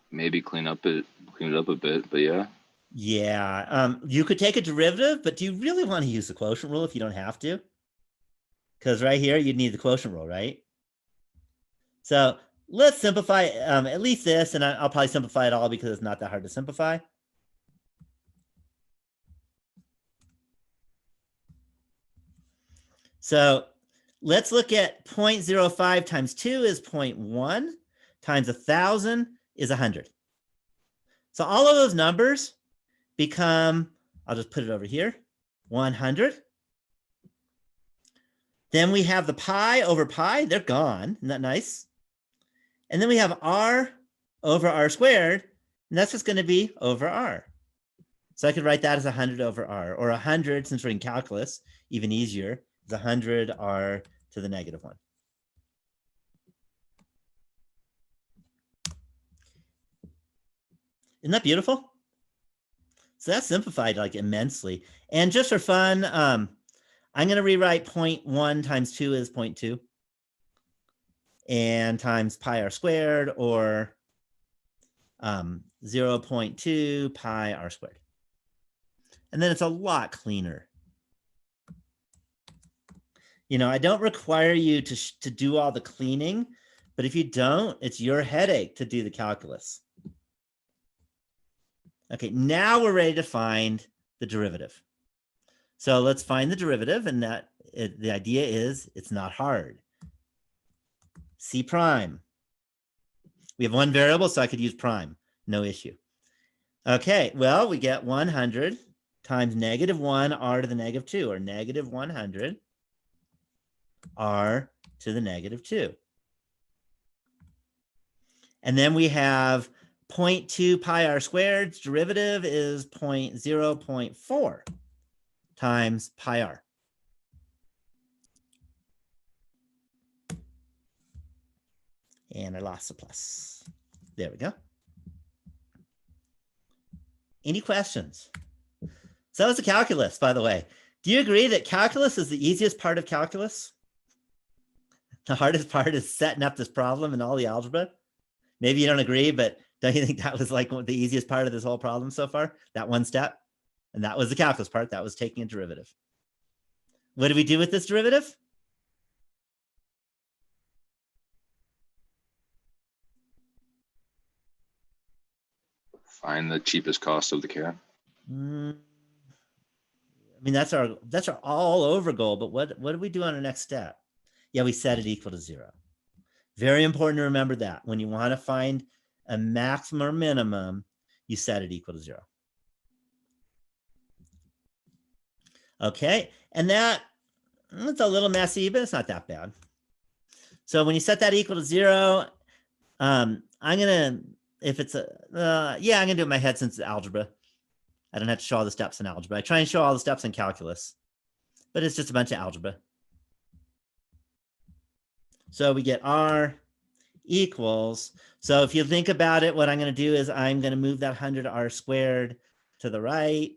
B: Maybe clean it up a bit, but yeah.
A: Yeah, you could take a derivative, but do you really want to use the quotient rule if you don't have to? Because right here, you'd need the quotient rule, right? So let's simplify at least this, and I'll probably simplify it all because it's not that hard to simplify. So let's look at 0.05 times 2 is 0.1 times 1,000 is 100. So all of those numbers become, I'll just put it over here, 100. Then we have the pi over pi, they're gone. Isn't that nice? And then we have r over r squared, and that's just going to be over r. So I could write that as 100 over r, or 100, since we're in calculus, even easier, is 100 r to the negative 1. Isn't that beautiful? So that's simplified like immensely. And just for fun, I'm going to rewrite 0.1 times 2 is 0.2. And times pi r squared, or 0.2 pi r squared. And then it's a lot cleaner. You know, I don't require you to do all the cleaning, but if you don't, it's your headache to do the calculus. Okay, now we're ready to find the derivative. So let's find the derivative, and the idea is it's not hard. C prime. We have one variable, so I could use prime, no issue. Okay, well, we get 100 times negative 1 r to the negative 2, or negative 100 r to the negative 2. And then we have 0.2 pi r squared. Derivative is 0.4 times pi r. And I lost the plus. There we go. Any questions? So that was the calculus, by the way. Do you agree that calculus is the easiest part of calculus? The hardest part is setting up this problem and all the algebra. Maybe you don't agree, but don't you think that was like the easiest part of this whole problem so far? That one step? And that was the calculus part. That was taking a derivative. What do we do with this derivative?
B: Find the cheapest cost of the carrot.
A: I mean, that's our all over goal, but what do we do on our next step? Yeah, we set it equal to 0. Very important to remember that. When you want to find a maximum or minimum, you set it equal to 0. Okay, and it's a little messy, but it's not that bad. So when you set that equal to 0, I'm gonna, if it's I'm gonna do it in my head since it's algebra. I don't have to show all the steps in algebra. I try and show all the steps in calculus, but it's just a bunch of algebra. So we get r equals, so if you think about it, what I'm going to do is I'm going to move that 100 r squared to the right,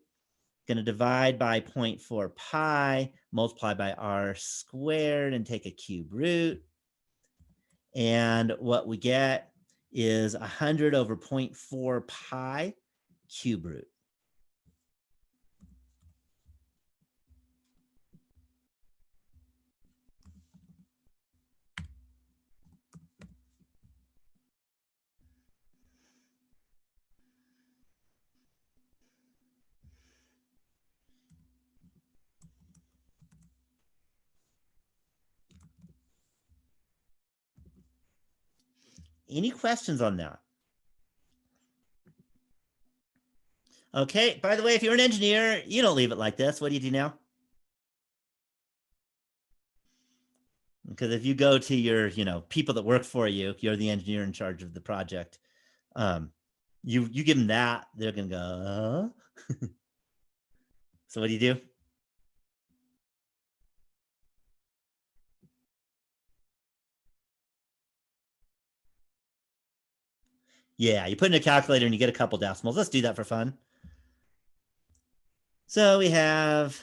A: going to divide by 0.4 pi, multiply by r squared, and take a cube root. And what we get is 100 over 0.4 pi cube root. Any questions on that? Okay, by the way, if you're an engineer, you don't leave it like this. What do you do now? Because if you go to your, people that work for you, you're the engineer in charge of the project. You give them that, they're gonna go, So what do you do? Yeah, you put in a calculator and you get a couple decimals. Let's do that for fun. So we have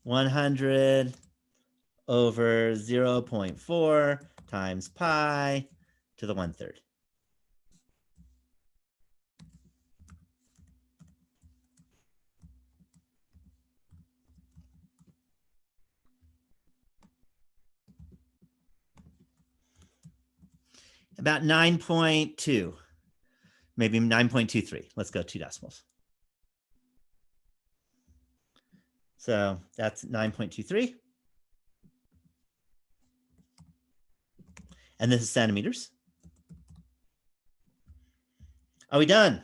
A: 100 over 0.4 times pi to the 1/3. About 9.2, maybe 9.23. Let's go 2 decimals. So that's 9.23. And this is centimeters. Are we done?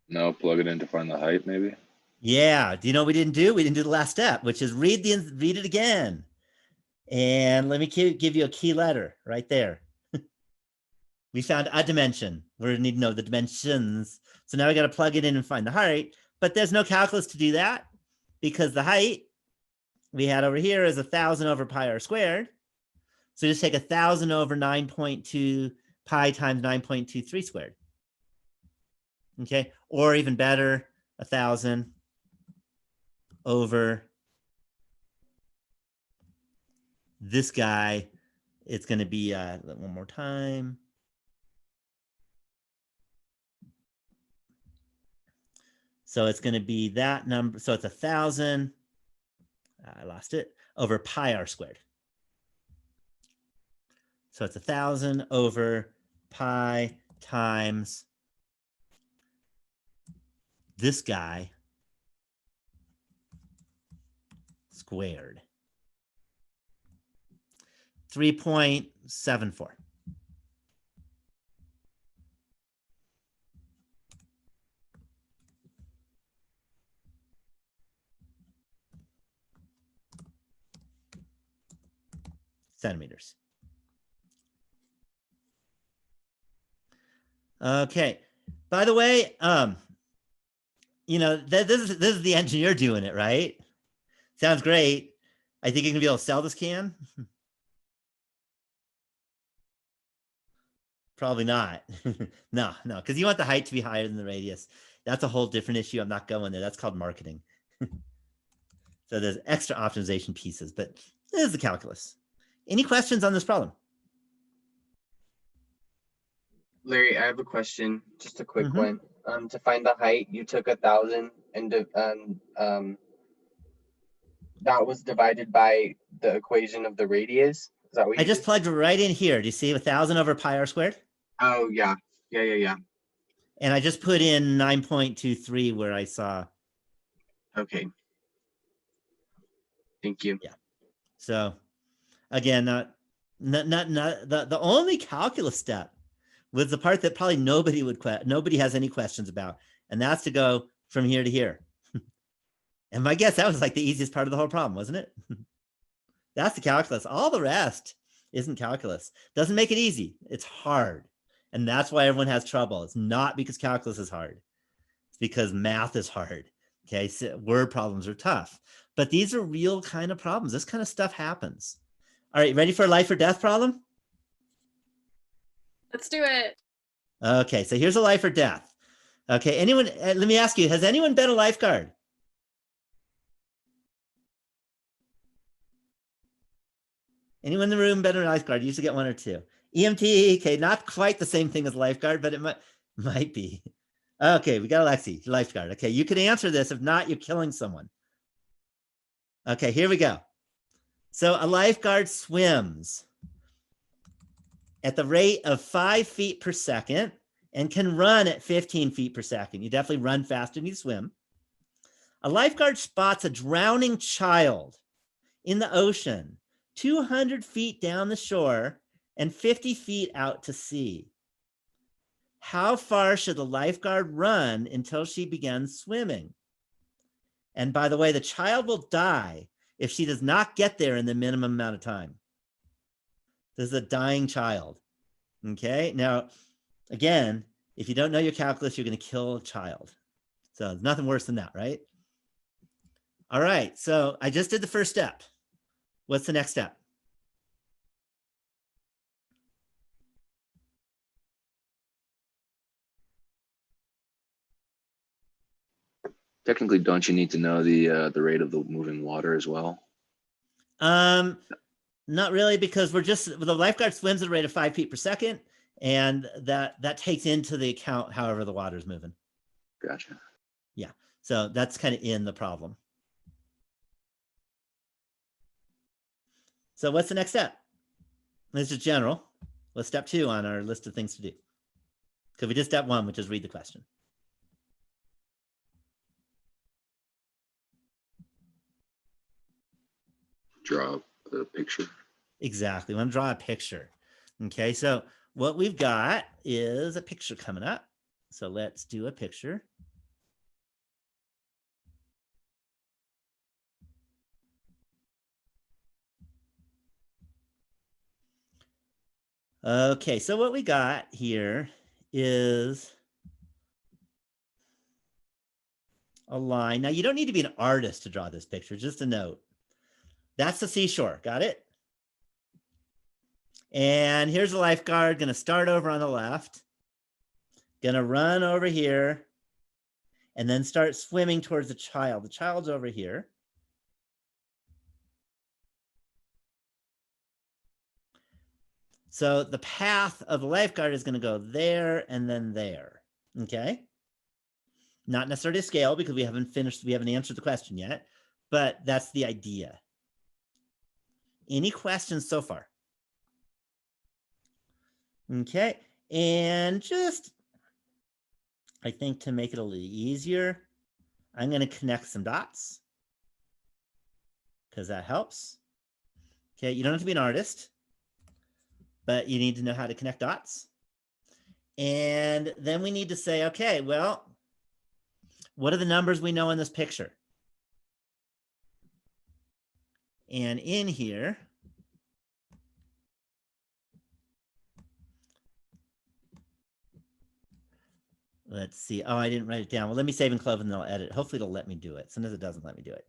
B: No, plug it in to find the height, maybe.
A: Yeah. Do you know what we didn't do? We didn't do the last step, which is read it again. And let me give you a key letter right there. We found a dimension. We need to know the dimensions. So now we got to plug it in and find the height, but there's no calculus to do that because the height we had over here is 1,000 over pi r squared. So just take 1,000 over 9.2 pi times 9.23 squared. Okay, or even better, 1,000 over this guy. It's going to be one more time. So it's going to be that number. So it's 1,000. I lost it over pi r squared. So it's 1,000 over pi times this guy squared. 3.74. Centimeters. Okay. By the way, you know, this is the engineer doing it, right? Sounds great. I think you're gonna be able to sell this can. Probably not. No, because you want the height to be higher than the radius. That's a whole different issue. I'm not going there. That's called marketing. So there's extra optimization pieces, but this is the calculus. Any questions on this problem?
F: Larry, I have a question, just a quick
A: Mhm.
F: one. To find the height, you took 1,000 and that was divided by the equation of the radius. Is that what
A: I
F: you
A: just
F: did?
A: plugged right in here. Do you see 1,000 over pi r squared?
F: Oh yeah, yeah.
A: And I just put in 9.23 where I saw.
F: Okay. Thank you.
A: Yeah. So again, the only calculus step was the part that probably nobody has any questions about, and that's to go from here to here. And my guess, that was like the easiest part of the whole problem, wasn't it? That's the calculus. All the rest isn't calculus. Doesn't make it easy. It's hard. And that's why everyone has trouble. It's not because calculus is hard. It's because math is hard. Okay, so word problems are tough. But these are real kind of problems. This kind of stuff happens. All right, ready for a life or death problem?
D: Let's do it.
A: Okay, so here's a life or death. Okay, anyone, let me ask you, has anyone been a lifeguard? Anyone in the room been a lifeguard? You usually get 1 or 2. EMT, okay, not quite the same thing as lifeguard, but it might be. Okay, we got Alexi, lifeguard. Okay, you can answer this. If not, you're killing someone. Okay, here we go. So a lifeguard swims at the rate of 5 feet per second and can run at 15 feet per second. You definitely run faster than you swim. A lifeguard spots a drowning child in the ocean 200 feet down the shore and 50 feet out to sea. How far should the lifeguard run until she begins swimming? And by the way, the child will die if she does not get there in the minimum amount of time. This is a dying child. Okay, now, again, if you don't know your calculus, you're going to kill a child. So it's nothing worse than that, right? All right, so I just did the first step. What's the next step?
B: Technically, don't you need to know the rate of the moving water as well?
A: Not really, because the lifeguard swims at a rate of 5 feet per second, and that takes into the account however the water is moving.
B: Gotcha.
A: So that's kind of in the problem. So what's the next step? This is general. What's step 2 on our list of things to do? Because we did step 1, which is read the question.
B: Draw a picture.
A: Exactly. We want to draw a picture. Okay, so what we've got is a picture coming up. So let's do a picture. Okay, so what we got here is a line. Now, you don't need to be an artist to draw this picture, just a note. That's the seashore, got it? And here's the lifeguard, gonna start over on the left, gonna run over here, and then start swimming towards the child. The child's over here. So the path of the lifeguard is gonna go there and then there, okay? Not necessarily a scale because we haven't answered the question yet, but that's the idea. Any questions so far? Okay, and just, I think to make it a little easier, I'm gonna connect some dots because that helps. Okay, you don't have to be an artist, but you need to know how to connect dots. And then we need to say, okay, well, what are the numbers we know in this picture? And in here, let's see. Oh, I didn't write it down. Well, let me save and close and then I'll edit. Hopefully it'll let me do it. Sometimes it doesn't let me do it.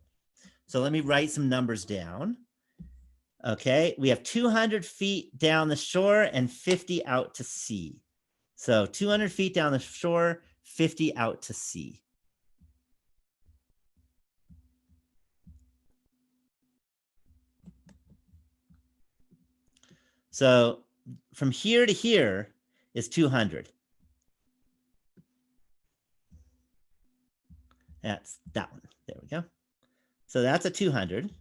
A: So let me write some numbers down. Okay, we have 200 feet down the shore and 50 out to sea. So 200 feet down the shore, 50 out to sea. So from here to here is 200. That's that one. There we go. So that's a 200.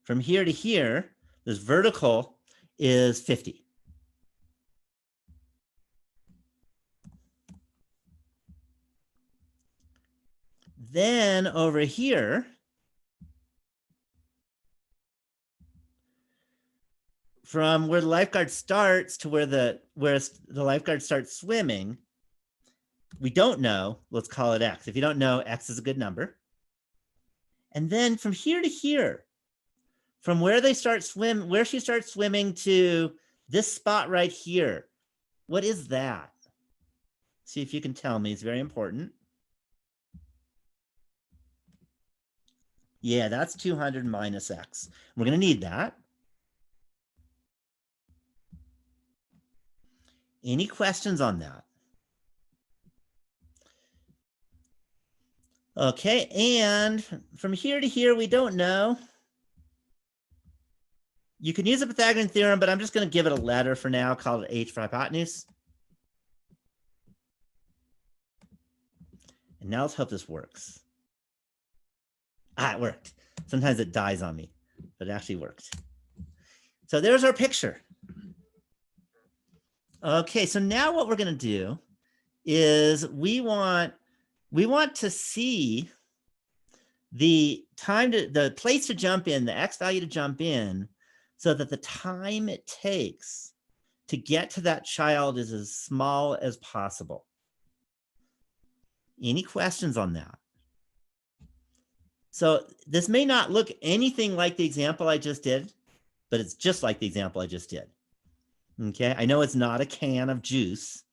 A: From here to here, this vertical is 50. Then over here, from where the lifeguard starts to where the lifeguard starts swimming, we don't know. Let's call it X. If you don't know, X is a good number. And then from here to here, from where she starts swimming to this spot right here, what is that? See if you can tell me. It's very important. Yeah, that's 200 minus X. We're going to need that. Any questions on that? Okay, and from here to here, we don't know. You can use the Pythagorean theorem, but I'm just going to give it a letter for now, call it H for hypotenuse. And now let's hope this works. Ah, it worked. Sometimes it dies on me, but it actually worked. So there's our picture. Okay, so now what we're going to do is we want to see the place to jump in, the X value to jump in, so that the time it takes to get to that child is as small as possible. Any questions on that? So this may not look anything like the example I just did, but it's just like the example I just did. Okay, I know it's not a can of juice.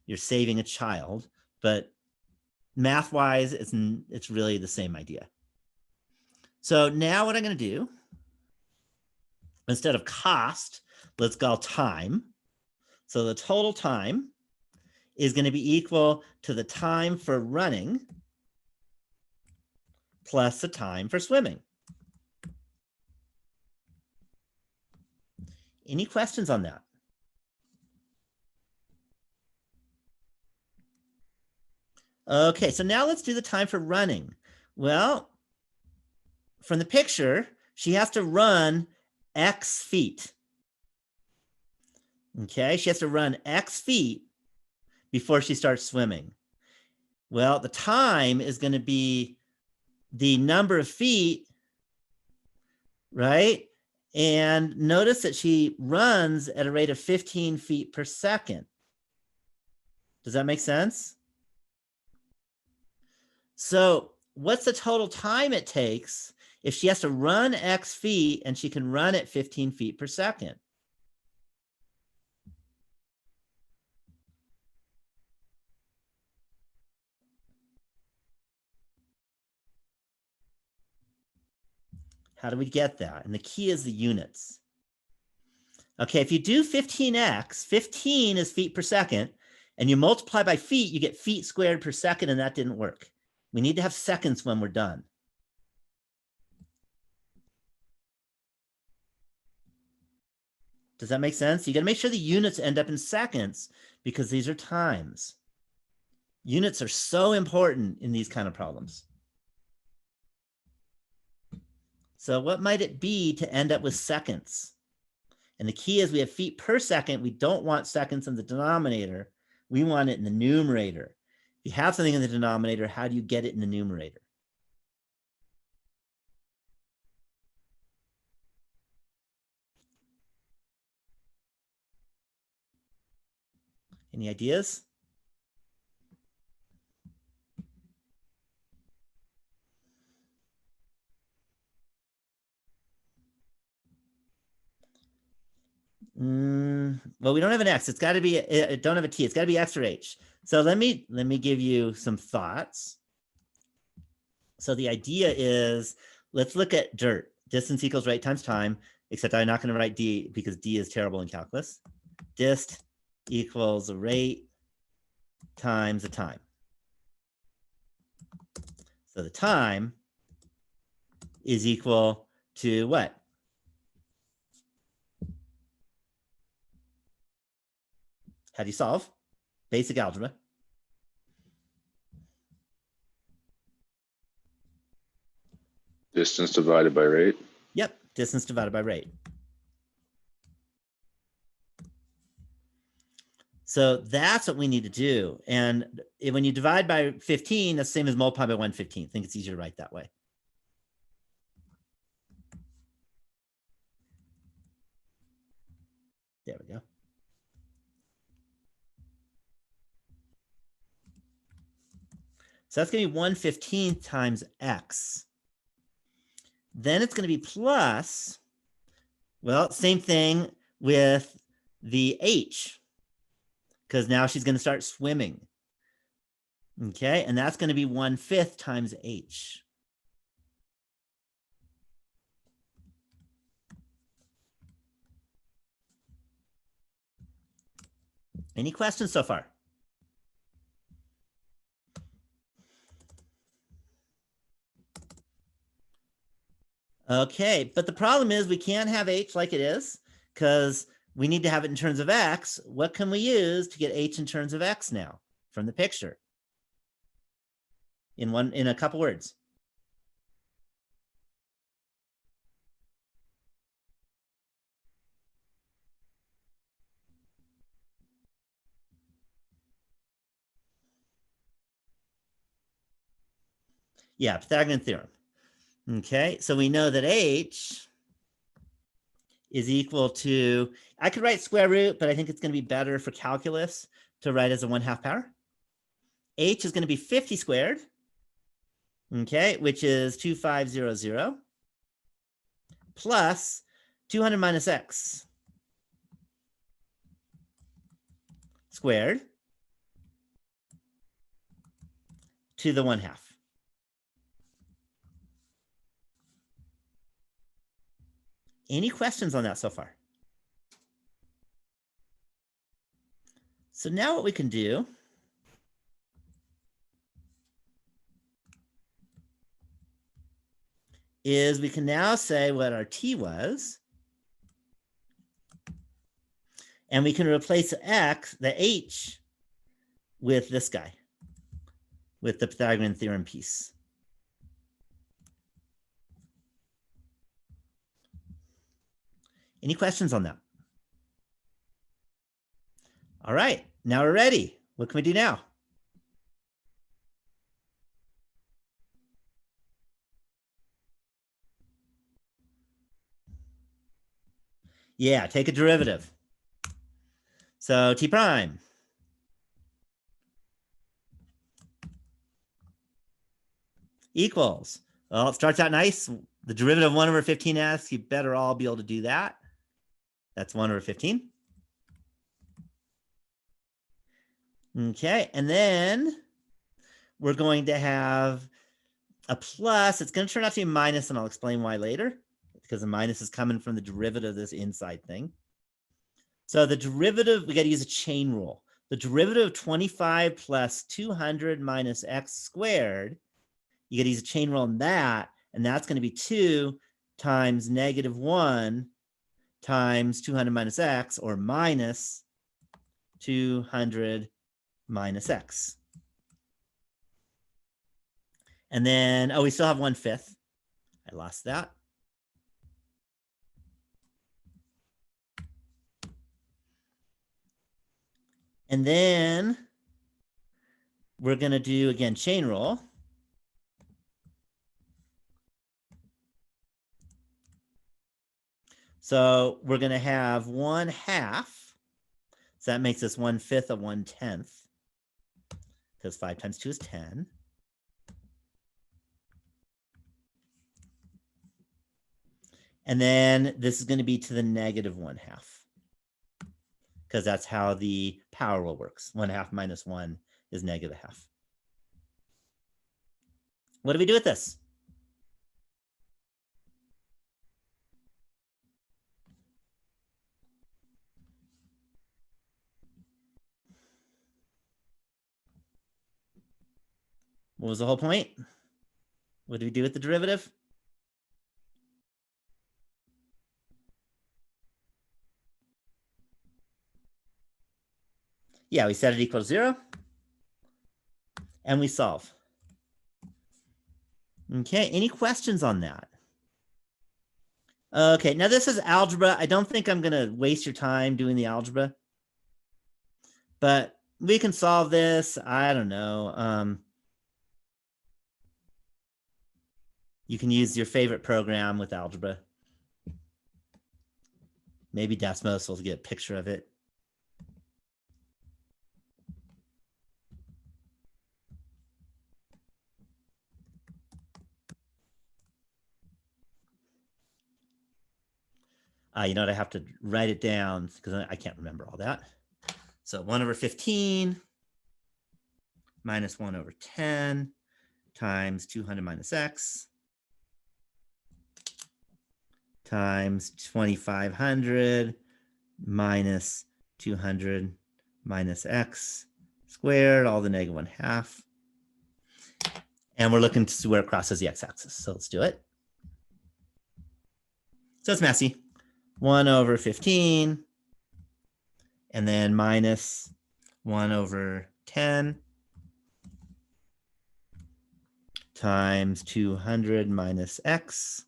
A: you're saving a child, but math wise, it's really the same idea. So now what I'm going to do, instead of cost, let's call time. So the total time is going to be equal to the time for running plus the time for swimming. Any questions on that? Okay, so now let's do the time for running. Well, from the picture, she has to run X feet. Okay, she has to run X feet before she starts swimming. Well, the time is going to be the number of feet, right? And notice that she runs at a rate of 15 feet per second. Does that make sense? So what's the total time it takes if she has to run X feet and she can run at 15 feet per second? How do we get that? And the key is the units. Okay, if you do 15x, 15 is feet per second, and you multiply by feet, you get feet squared per second, and that didn't work. We need to have seconds when we're done. Does that make sense? You got to make sure the units end up in seconds because these are times. Units are so important in these kind of problems. So what might it be to end up with seconds? And the key is we have feet per second. We don't want seconds in the denominator. We want it in the numerator. If you have something in the denominator, how do you get it in the numerator? Any ideas? Well, we don't have an X. It's got to be, don't have a T. It's got to be X or H. So let me give you some thoughts. So the idea is, let's look at dirt. Distance equals rate times time, except I'm not going to write D because D is terrible in calculus. Dist equals a rate times the time. So the time is equal to what? How do you solve? Basic algebra.
B: Distance divided by rate.
A: Yep, distance divided by rate. So that's what we need to do. And when you divide by 15, that's the same as multiply by 1/15. I think it's easier to write that way. There we go. So that's going to be 1/15 times X. Then it's going to be plus, well, same thing with the H, because now she's going to start swimming. Okay, and that's going to be 1/5 times H. Any questions so far? Okay, but the problem is we can't have H like it is because we need to have it in terms of X. What can we use to get H in terms of X now from the picture? In a couple words. Yeah, Pythagorean theorem. Okay, so we know that H is equal to, I could write square root, but I think it's going to be better for calculus to write as a 1/2 power. H is going to be 50 squared, okay, which is 2500 plus 200 minus X squared, to the 1/2. Any questions on that so far? So now what we can do is we can now say what our t was. And we can replace the h, with this guy, with the Pythagorean theorem piece. Any questions on that? All right, now we're ready. What can we do now? Yeah, take a derivative. So t prime equals, well, it starts out nice. The derivative of 1/15s, you better all be able to do that. That's 1/15. Okay, and then we're going to have a plus. It's going to turn out to be a minus, and I'll explain why later, because the minus is coming from the derivative of this inside thing. So the derivative, we got to use a chain rule. The derivative of 25 plus 200 minus x squared, you got to use a chain rule on that, and that's going to be 2 times -1 times 200 minus x, or minus 200 minus x. And then, oh, we still have 1/5. I lost that. And then we're going to do, again, chain rule. So we're going to have 1/2. So that makes us 1/5 of 1/10. Because 5 times 2 is 10. And then this is going to be to the -1/2. Because that's how the power rule works. 1/2 minus 1 is -1/2. What do we do with this? What was the whole point? What do we do with the derivative? Yeah, we set it equal to 0. And we solve. Okay, any questions on that? Okay, now this is algebra. I don't think I'm going to waste your time doing the algebra. But we can solve this. I don't know. You can use your favorite program with algebra. Maybe Desmos will get a picture of it. You know what? I have to write it down because I can't remember all that. So 1/15 minus 1/10 times 200 minus x times 2500 minus 200 minus x squared, all the -1/2. And we're looking to see where it crosses the x-axis. So let's do it. So it's messy. 1/15, and then minus 1/10 times 200 minus x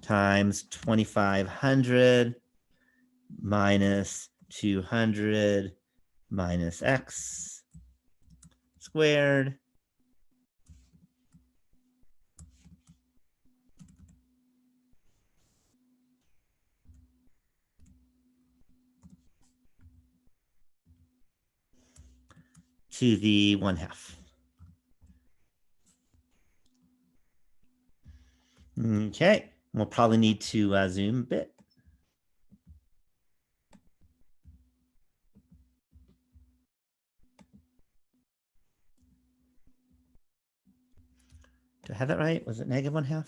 A: times 2500 minus 200 minus x squared. To the 1/2. Okay, we'll probably need to zoom a bit. Do I have that right? Was it negative 1/2?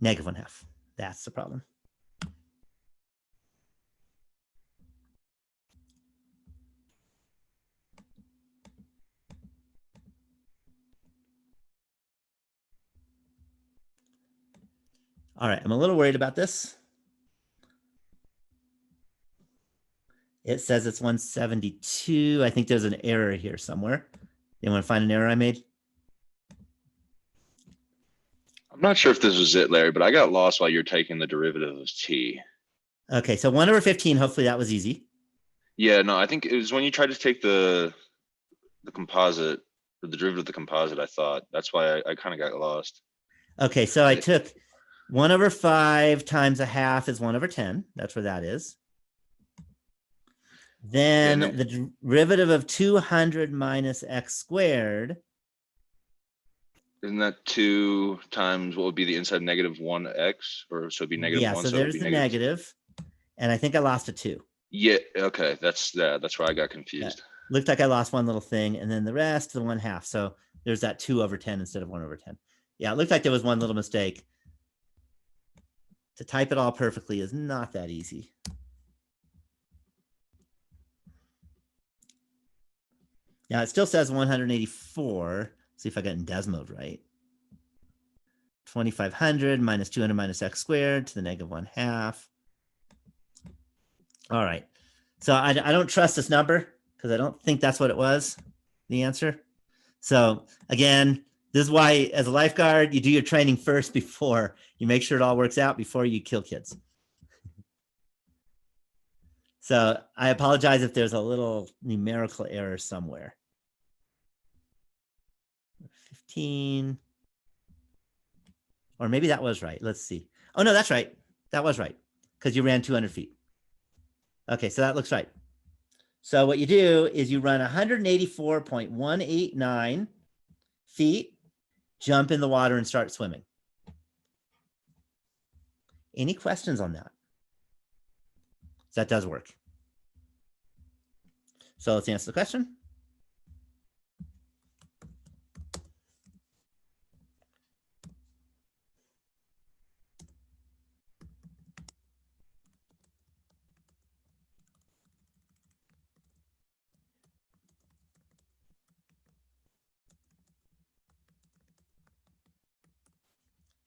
A: Negative 1/2. That's the problem. All right, I'm a little worried about this. It says it's 172. I think there's an error here somewhere. You want to find an error I made?
B: I'm not sure if this was it, Larry, but I got lost while you're taking the derivative of t.
A: Okay, so 1/15. Hopefully that was easy.
B: Yeah, no, I think it was when you tried to take the composite, or the derivative of the composite, I thought. That's why I kind of got lost.
A: Okay, so I took 1/5 times 1/2 is 1/10. That's where that is. Then
B: then-
A: the derivative of 200 minus x squared.
B: Isn't that 2 times what would be the inside negative 1x? Or so it'd be negative
A: Yeah,
B: 1.
A: so
B: So it'd
A: there's
B: be
A: the
B: negative.
A: negative. And I think I lost a 2.
B: Yeah, okay, that's where I got confused.
A: Looked like I lost one little thing, and then the rest, the 1/2. So there's that 2/10 instead of 1/10. Yeah, it looked like there was one little mistake. To type it all perfectly is not that easy. Now it still says 184. See if I got in Desmos right. 2500 minus 200 minus x squared to the negative 1/2. All right. So I don't trust this number because I don't think that's what it was, the answer. So again, this is why as a lifeguard, you do your training first before you make sure it all works out before you kill kids. So I apologize if there's a little numerical error somewhere. 15. Or maybe that was right. Let's see. Oh, no, that's right. That was right because you ran 200 feet. Okay, so that looks right. So what you do is you run 184.189 feet, jump in the water and start swimming. Any questions on that? That does work. So let's answer the question.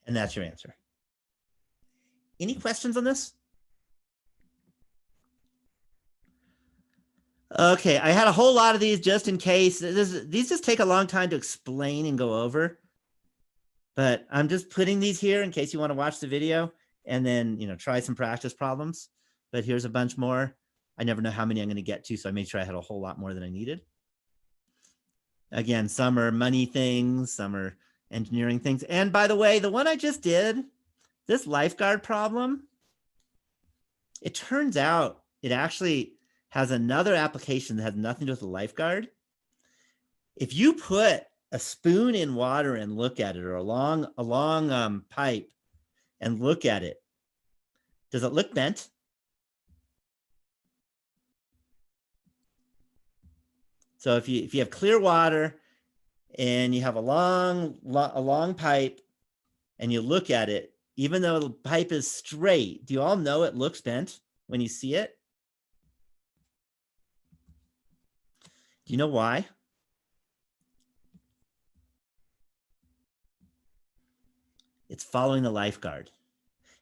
A: And that's your answer. Any questions on this? Okay, I had a whole lot of these just in case. These just take a long time to explain and go over. But I'm just putting these here in case you want to watch the video and then, try some practice problems. But here's a bunch more. I never know how many I'm going to get to, so I made sure I had a whole lot more than I needed. Again, some are money things, some are engineering things. And by the way, the one I just did, this lifeguard problem, it turns out it actually has another application that has nothing to do with the lifeguard. If you put a spoon in water and look at it, or a long pipe and look at it, does it look bent? So if you have clear water and you have a long pipe and you look at it, even though the pipe is straight, do you all know it looks bent when you see it? Do you know why? It's following the lifeguard.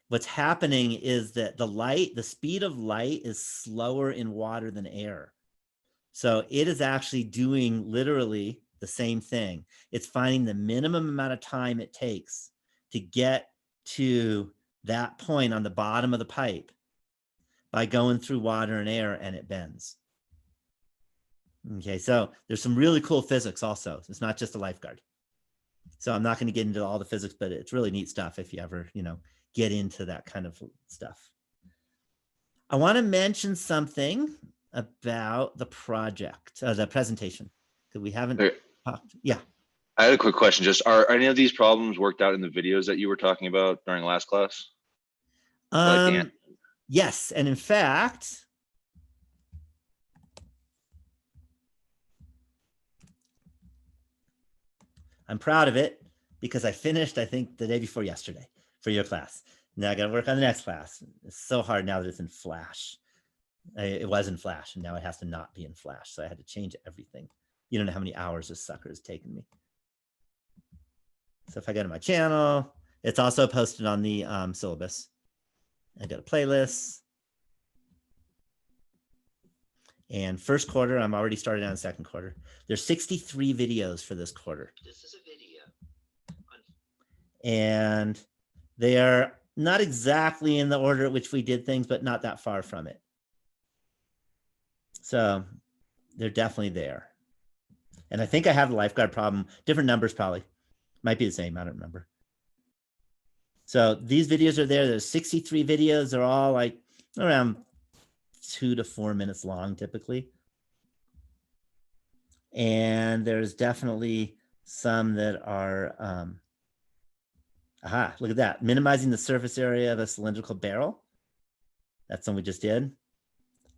A: What's happening is that the speed of light is slower in water than air. So it is actually doing literally the same thing. It's finding the minimum amount of time it takes to get to that point on the bottom of the pipe by going through water and air, and it bends. Okay, so there's some really cool physics also. It's not just a lifeguard. So I'm not going to get into all the physics, but it's really neat stuff if you ever, get into that kind of stuff. I want to mention something about the project, the presentation, that we haven't talked. Yeah.
B: I had a quick question. Just are any of these problems worked out in the videos that you were talking about during last class?
A: Yes, and in fact, I'm proud of it. because I finished, I think, the day before yesterday for your class. Now I got to work on the next class. It's so hard now that it's in Flash. It was in Flash, and now it has to not be in Flash. So I had to change everything. You don't know how many hours this sucker has taken me. So if I go to my channel, it's also posted on the syllabus. I go to playlists. And first quarter, I'm already started on the second quarter. There's 63 videos for this quarter. This is a video. And they are not exactly in the order at which we did things, but not that far from it. So they're definitely there. And I think I have the lifeguard problem. Different numbers probably. Might be the same. I don't remember. So these videos are there. There's 63 videos. They're all like around 2 to 4 minutes long typically. And there's definitely some that are, look at that. Minimizing the surface area of a cylindrical barrel. That's one we just did.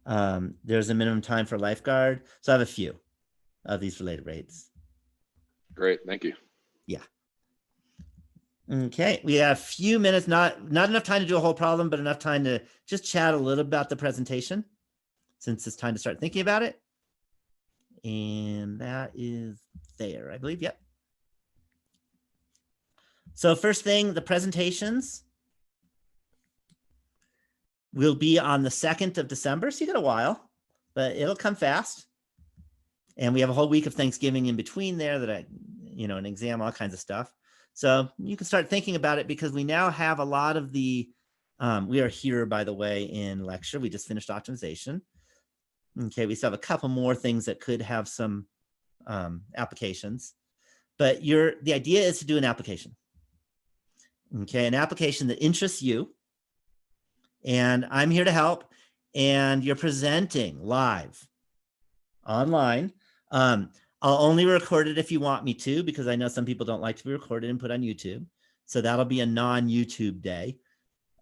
A: There's a minimum time for lifeguard. So I have a few of these related rates.
B: Great, thank you.
A: Yeah. Okay, we have a few minutes, not enough time to do a whole problem, but enough time to just chat a little about the presentation since it's time to start thinking about it. And that is there, I believe. Yep. So first thing, the presentations will be on the 2nd of December. So you got a while, but it'll come fast. And we have a whole week of Thanksgiving in between there that an exam, all kinds of stuff. So you can start thinking about it because we now have a lot of the, we are here, by the way, in lecture. We just finished optimization. Okay, we still have a couple more things that could have some applications, but the idea is to do an application. Okay, an application that interests you. And I'm here to help. And you're presenting live online. I'll only record it if you want me to, because I know some people don't like to be recorded and put on YouTube. So that'll be a non-YouTube day.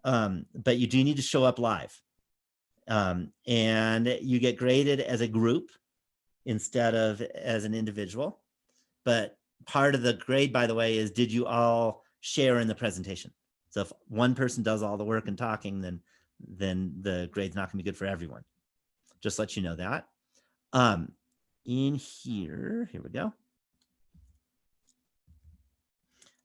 A: But you do need to show up live. And you get graded as a group instead of as an individual. But part of the grade, by the way, is did you all share in the presentation? So if one person does all the work and talking, then the grade's not gonna be good for everyone. Just let you know that. In here we go.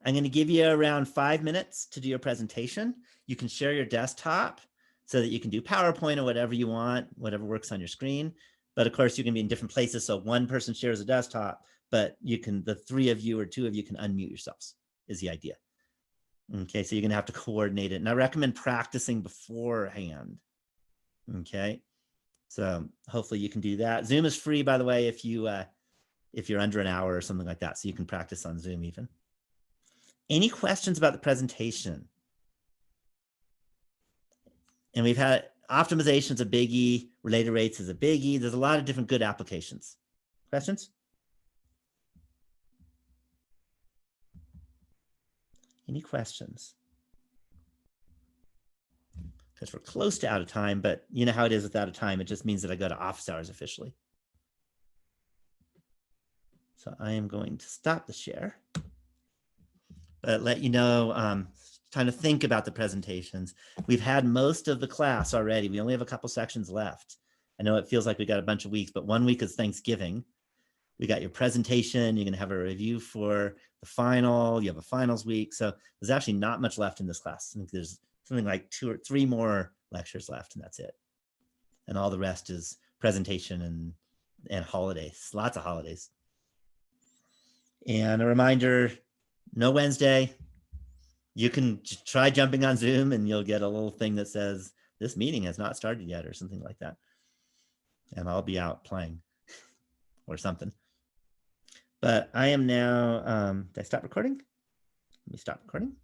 A: I'm going to give you around 5 minutes to do your presentation. You can share your desktop so that you can do PowerPoint or whatever you want, whatever works on your screen. But of course, you can be in different places. So one person shares a desktop, but the 3 of you or 2 of you can unmute yourselves is the idea. Okay, so you're going to have to coordinate it. And I recommend practicing beforehand. Okay. So hopefully you can do that. Zoom is free, by the way, if you're under an hour or something like that. So you can practice on Zoom even. Any questions about the presentation? And we've had optimization is a biggie, related rates is a biggie. There's a lot of different good applications. Questions? Any questions? Because we're close to out of time, but you know how it is with out of time. It just means that I go to office hours officially. So I am going to stop the share, but let you know, time to think about the presentations. We've had most of the class already. We only have a couple sections left. I know it feels like we got a bunch of weeks, but 1 week is Thanksgiving. We got your presentation. You're going to have a review for the final. You have a finals week. So there's actually not much left in this class. I think there's something like 2 or 3 more lectures left, and that's it. And all the rest is presentation and holidays, lots of holidays. And a reminder, no Wednesday. You can try jumping on Zoom and you'll get a little thing that says, this meeting has not started yet or something like that. And I'll be out playing or something. But I am now, did I stop recording? Let me stop recording.